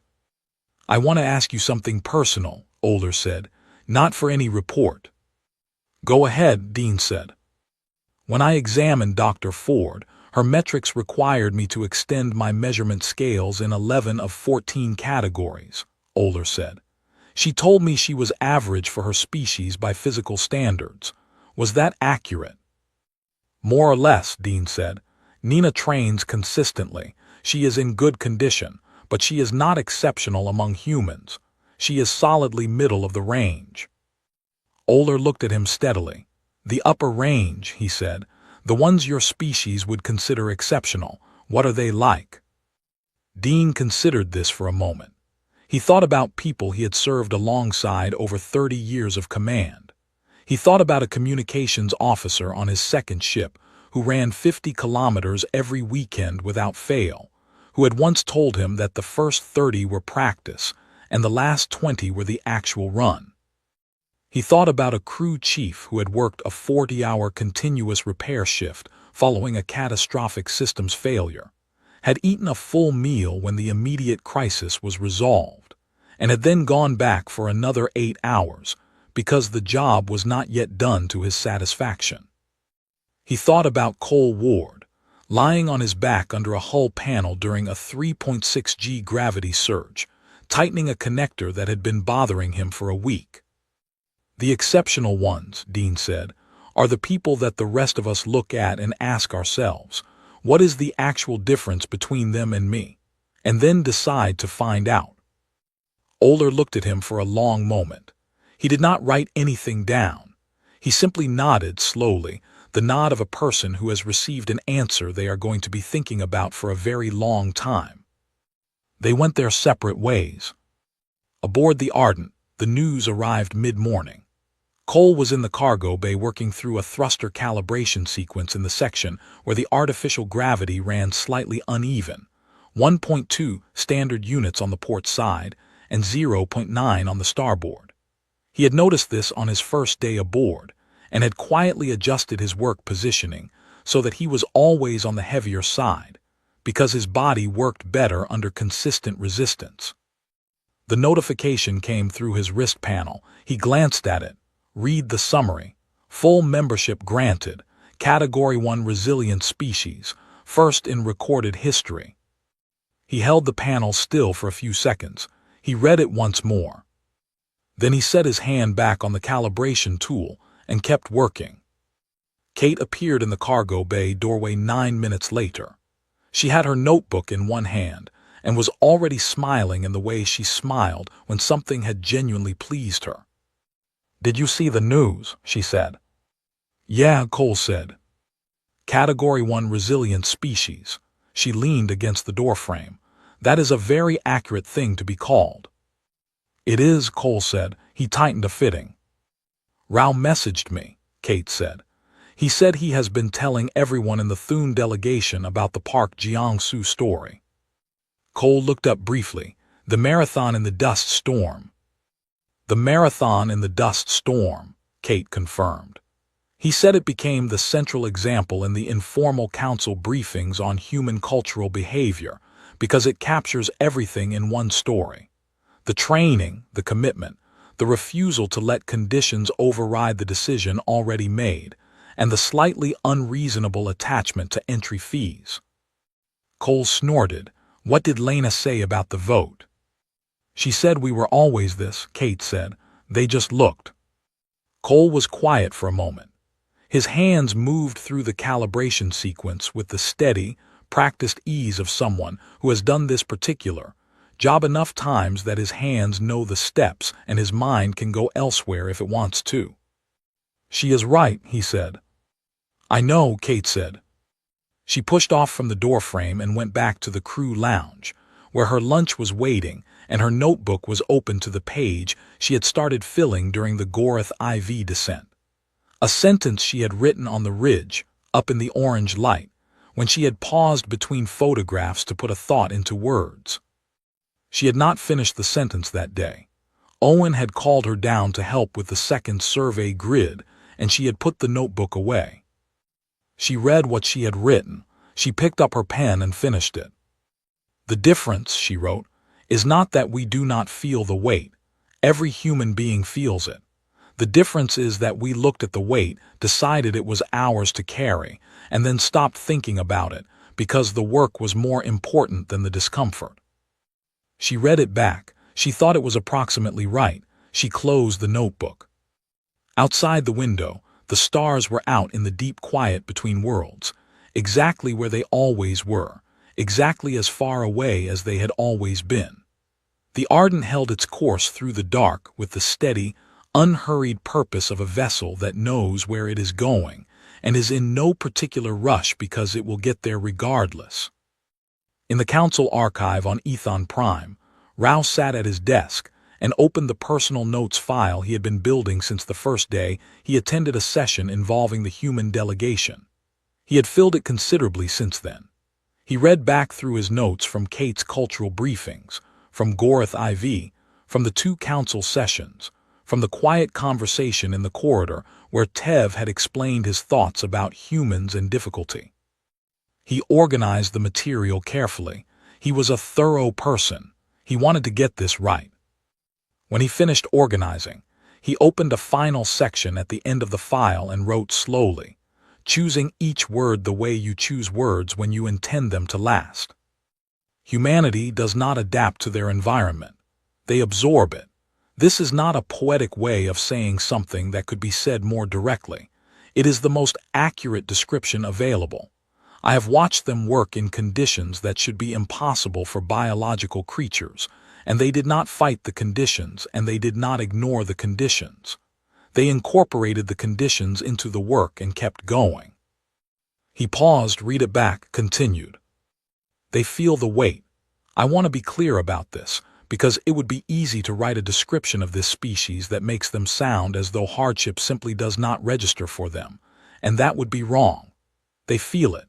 "I want to ask you something personal," Oler said, "not for any report." "Go ahead," Dean said. "When I examined Dr. Ford, her metrics required me to extend my measurement scales in 11 of 14 categories," Oler said. "She told me she was average for her species by physical standards. Was that accurate?" "More or less," Dean said. "Nina trains consistently. She is in good condition, but she is not exceptional among humans. She is solidly middle of the range." Oler looked at him steadily. "The upper range," he said. "The ones your species would consider exceptional. What are they like?" Dean considered this for a moment. He thought about people he had served alongside over 30 years of command. He thought about a communications officer on his second ship who ran 50 kilometers every weekend without fail, who had once told him that the first 30 were practice and the last 20 were the actual run. He thought about a crew chief who had worked a 40-hour continuous repair shift following a catastrophic systems failure, had eaten a full meal when the immediate crisis was resolved, and had then gone back for another 8 hours because the job was not yet done to his satisfaction. He thought about Cole Ward, lying on his back under a hull panel during a 3.6 G gravity surge, tightening a connector that had been bothering him for a week. "The exceptional ones," Dean said, "are the people that the rest of us look at and ask ourselves, what is the actual difference between them and me? And then decide to find out." Oler looked at him for a long moment. He did not write anything down. He simply nodded slowly, the nod of a person who has received an answer they are going to be thinking about for a very long time. They went their separate ways. Aboard the Ardent, the news arrived mid-morning. Cole was in the cargo bay working through a thruster calibration sequence in the section where the artificial gravity ran slightly uneven, 1.2 standard units on the port side and 0.9 on the starboard. He had noticed this on his first day aboard and had quietly adjusted his work positioning so that he was always on the heavier side, because his body worked better under consistent resistance. The notification came through his wrist panel. He glanced at it. Read the summary. Full membership granted. Category 1 resilient species. First in recorded history. He held the panel still for a few seconds. He read it once more. Then he set his hand back on the calibration tool and kept working. Kate appeared in the cargo bay doorway 9 minutes later. She had her notebook in one hand and was already smiling in the way she smiled when something had genuinely pleased her. "Did you see the news?" she said. "Yeah," Cole said. "Category 1 resilient species." She leaned against the doorframe. "That is a very accurate thing to be called." "It is," Cole said. He tightened a fitting. "Rao messaged me," Kate said. "He said he has been telling everyone in the Thun delegation about the Park Jiangsu story." Cole looked up briefly. "The marathon in the dust storm." "The marathon in the dust storm," Kate confirmed. "He said it became the central example in the informal council briefings on human cultural behavior because it captures everything in one story. The training, the commitment, the refusal to let conditions override the decision already made, and the slightly unreasonable attachment to entry fees." Cole snorted. "What did Lena say about the vote?" "She said we were always this," Kate said. "They just looked." Cole was quiet for a moment. His hands moved through the calibration sequence with the steady, practiced ease of someone who has done this particular job enough times that his hands know the steps and his mind can go elsewhere if it wants to. "She is right," he said. "I know," Kate said. She pushed off from the doorframe and went back to the crew lounge, where her lunch was waiting and her notebook was open to the page she had started filling during the Gorath IV descent. A sentence she had written on the ridge, up in the orange light, when she had paused between photographs to put a thought into words. She had not finished the sentence that day. Owen had called her down to help with the second survey grid, and she had put the notebook away. She read what she had written. She picked up her pen and finished it. "The difference," she wrote, "is not that we do not feel the weight. Every human being feels it. The difference is that we looked at the weight, decided it was ours to carry, and then stopped thinking about it because the work was more important than the discomfort." She read it back. She thought it was approximately right. She closed the notebook. Outside the window, the stars were out in the deep quiet between worlds, exactly where they always were, exactly as far away as they had always been. The Ardent held its course through the dark with the steady, unhurried purpose of a vessel that knows where it is going and is in no particular rush because it will get there regardless. In the Council archive on Ethon Prime, Rao sat at his desk and opened the personal notes file he had been building since the first day he attended a session involving the human delegation. He had filled it considerably since then. He read back through his notes from Kate's cultural briefings, from Gorath IV, from the 2 council sessions, from the quiet conversation in the corridor where Tev had explained his thoughts about humans and difficulty. He organized the material carefully. He was a thorough person. He wanted to get this right. When he finished organizing, he opened a final section at the end of the file and wrote slowly, choosing each word the way you choose words when you intend them to last. Humanity does not adapt to their environment. They absorb it. This is not a poetic way of saying something that could be said more directly. It is the most accurate description available. I have watched them work in conditions that should be impossible for biological creatures, and they did not fight the conditions and they did not ignore the conditions. They incorporated the conditions into the work and kept going. He paused, read it back, continued. They feel the weight. I want to be clear about this, because it would be easy to write a description of this species that makes them sound as though hardship simply does not register for them, and that would be wrong. They feel it.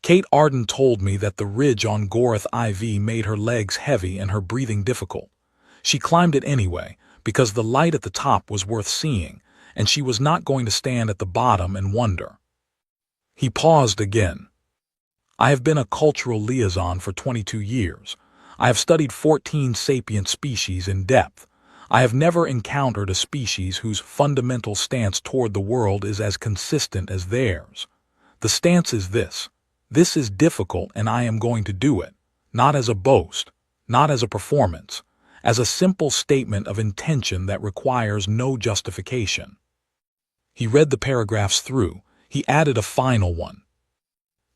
Kate Arden told me that the ridge on Gorath IV made her legs heavy and her breathing difficult. She climbed it anyway, because the light at the top was worth seeing, and she was not going to stand at the bottom and wonder. He paused again. I have been a cultural liaison for 22 years. I have studied 14 sapient species in depth. I have never encountered a species whose fundamental stance toward the world is as consistent as theirs. The stance is this. This is difficult and I am going to do it, not as a boast, not as a performance, as a simple statement of intention that requires no justification. He read the paragraphs through. He added a final one.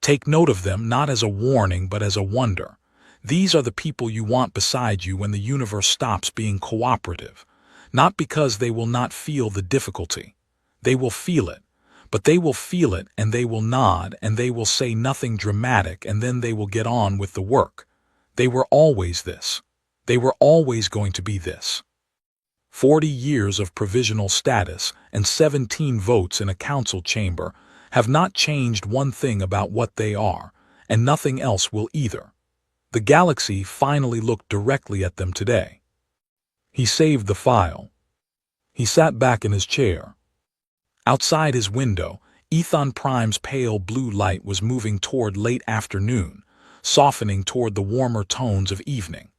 Take note of them not as a warning but as a wonder. These are the people you want beside you when the universe stops being cooperative, not because they will not feel the difficulty. They will feel it. But they will feel it and they will nod and they will say nothing dramatic and then they will get on with the work. They were always this. They were always going to be this. 40 years of provisional status and 17 votes in a council chamber have not changed one thing about what they are, and nothing else will either. The galaxy finally looked directly at them today. He saved the file. He sat back in his chair. Outside his window, Ethon Prime's pale blue light was moving toward late afternoon, softening toward the warmer tones of evening.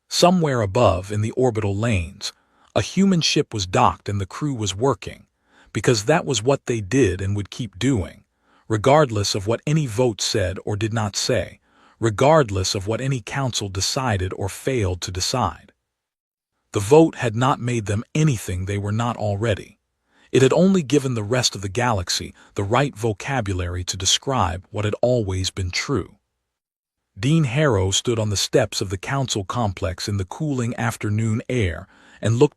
Somewhere above, in the orbital lanes, a human ship was docked and the crew was working, because that was what they did and would keep doing, regardless of what any vote said or did not say, regardless of what any council decided or failed to decide. The vote had not made them anything they were not already. It had only given the rest of the galaxy the right vocabulary to describe what had always been true. Dean Harrow stood on the steps of the council complex in the cooling afternoon air and looked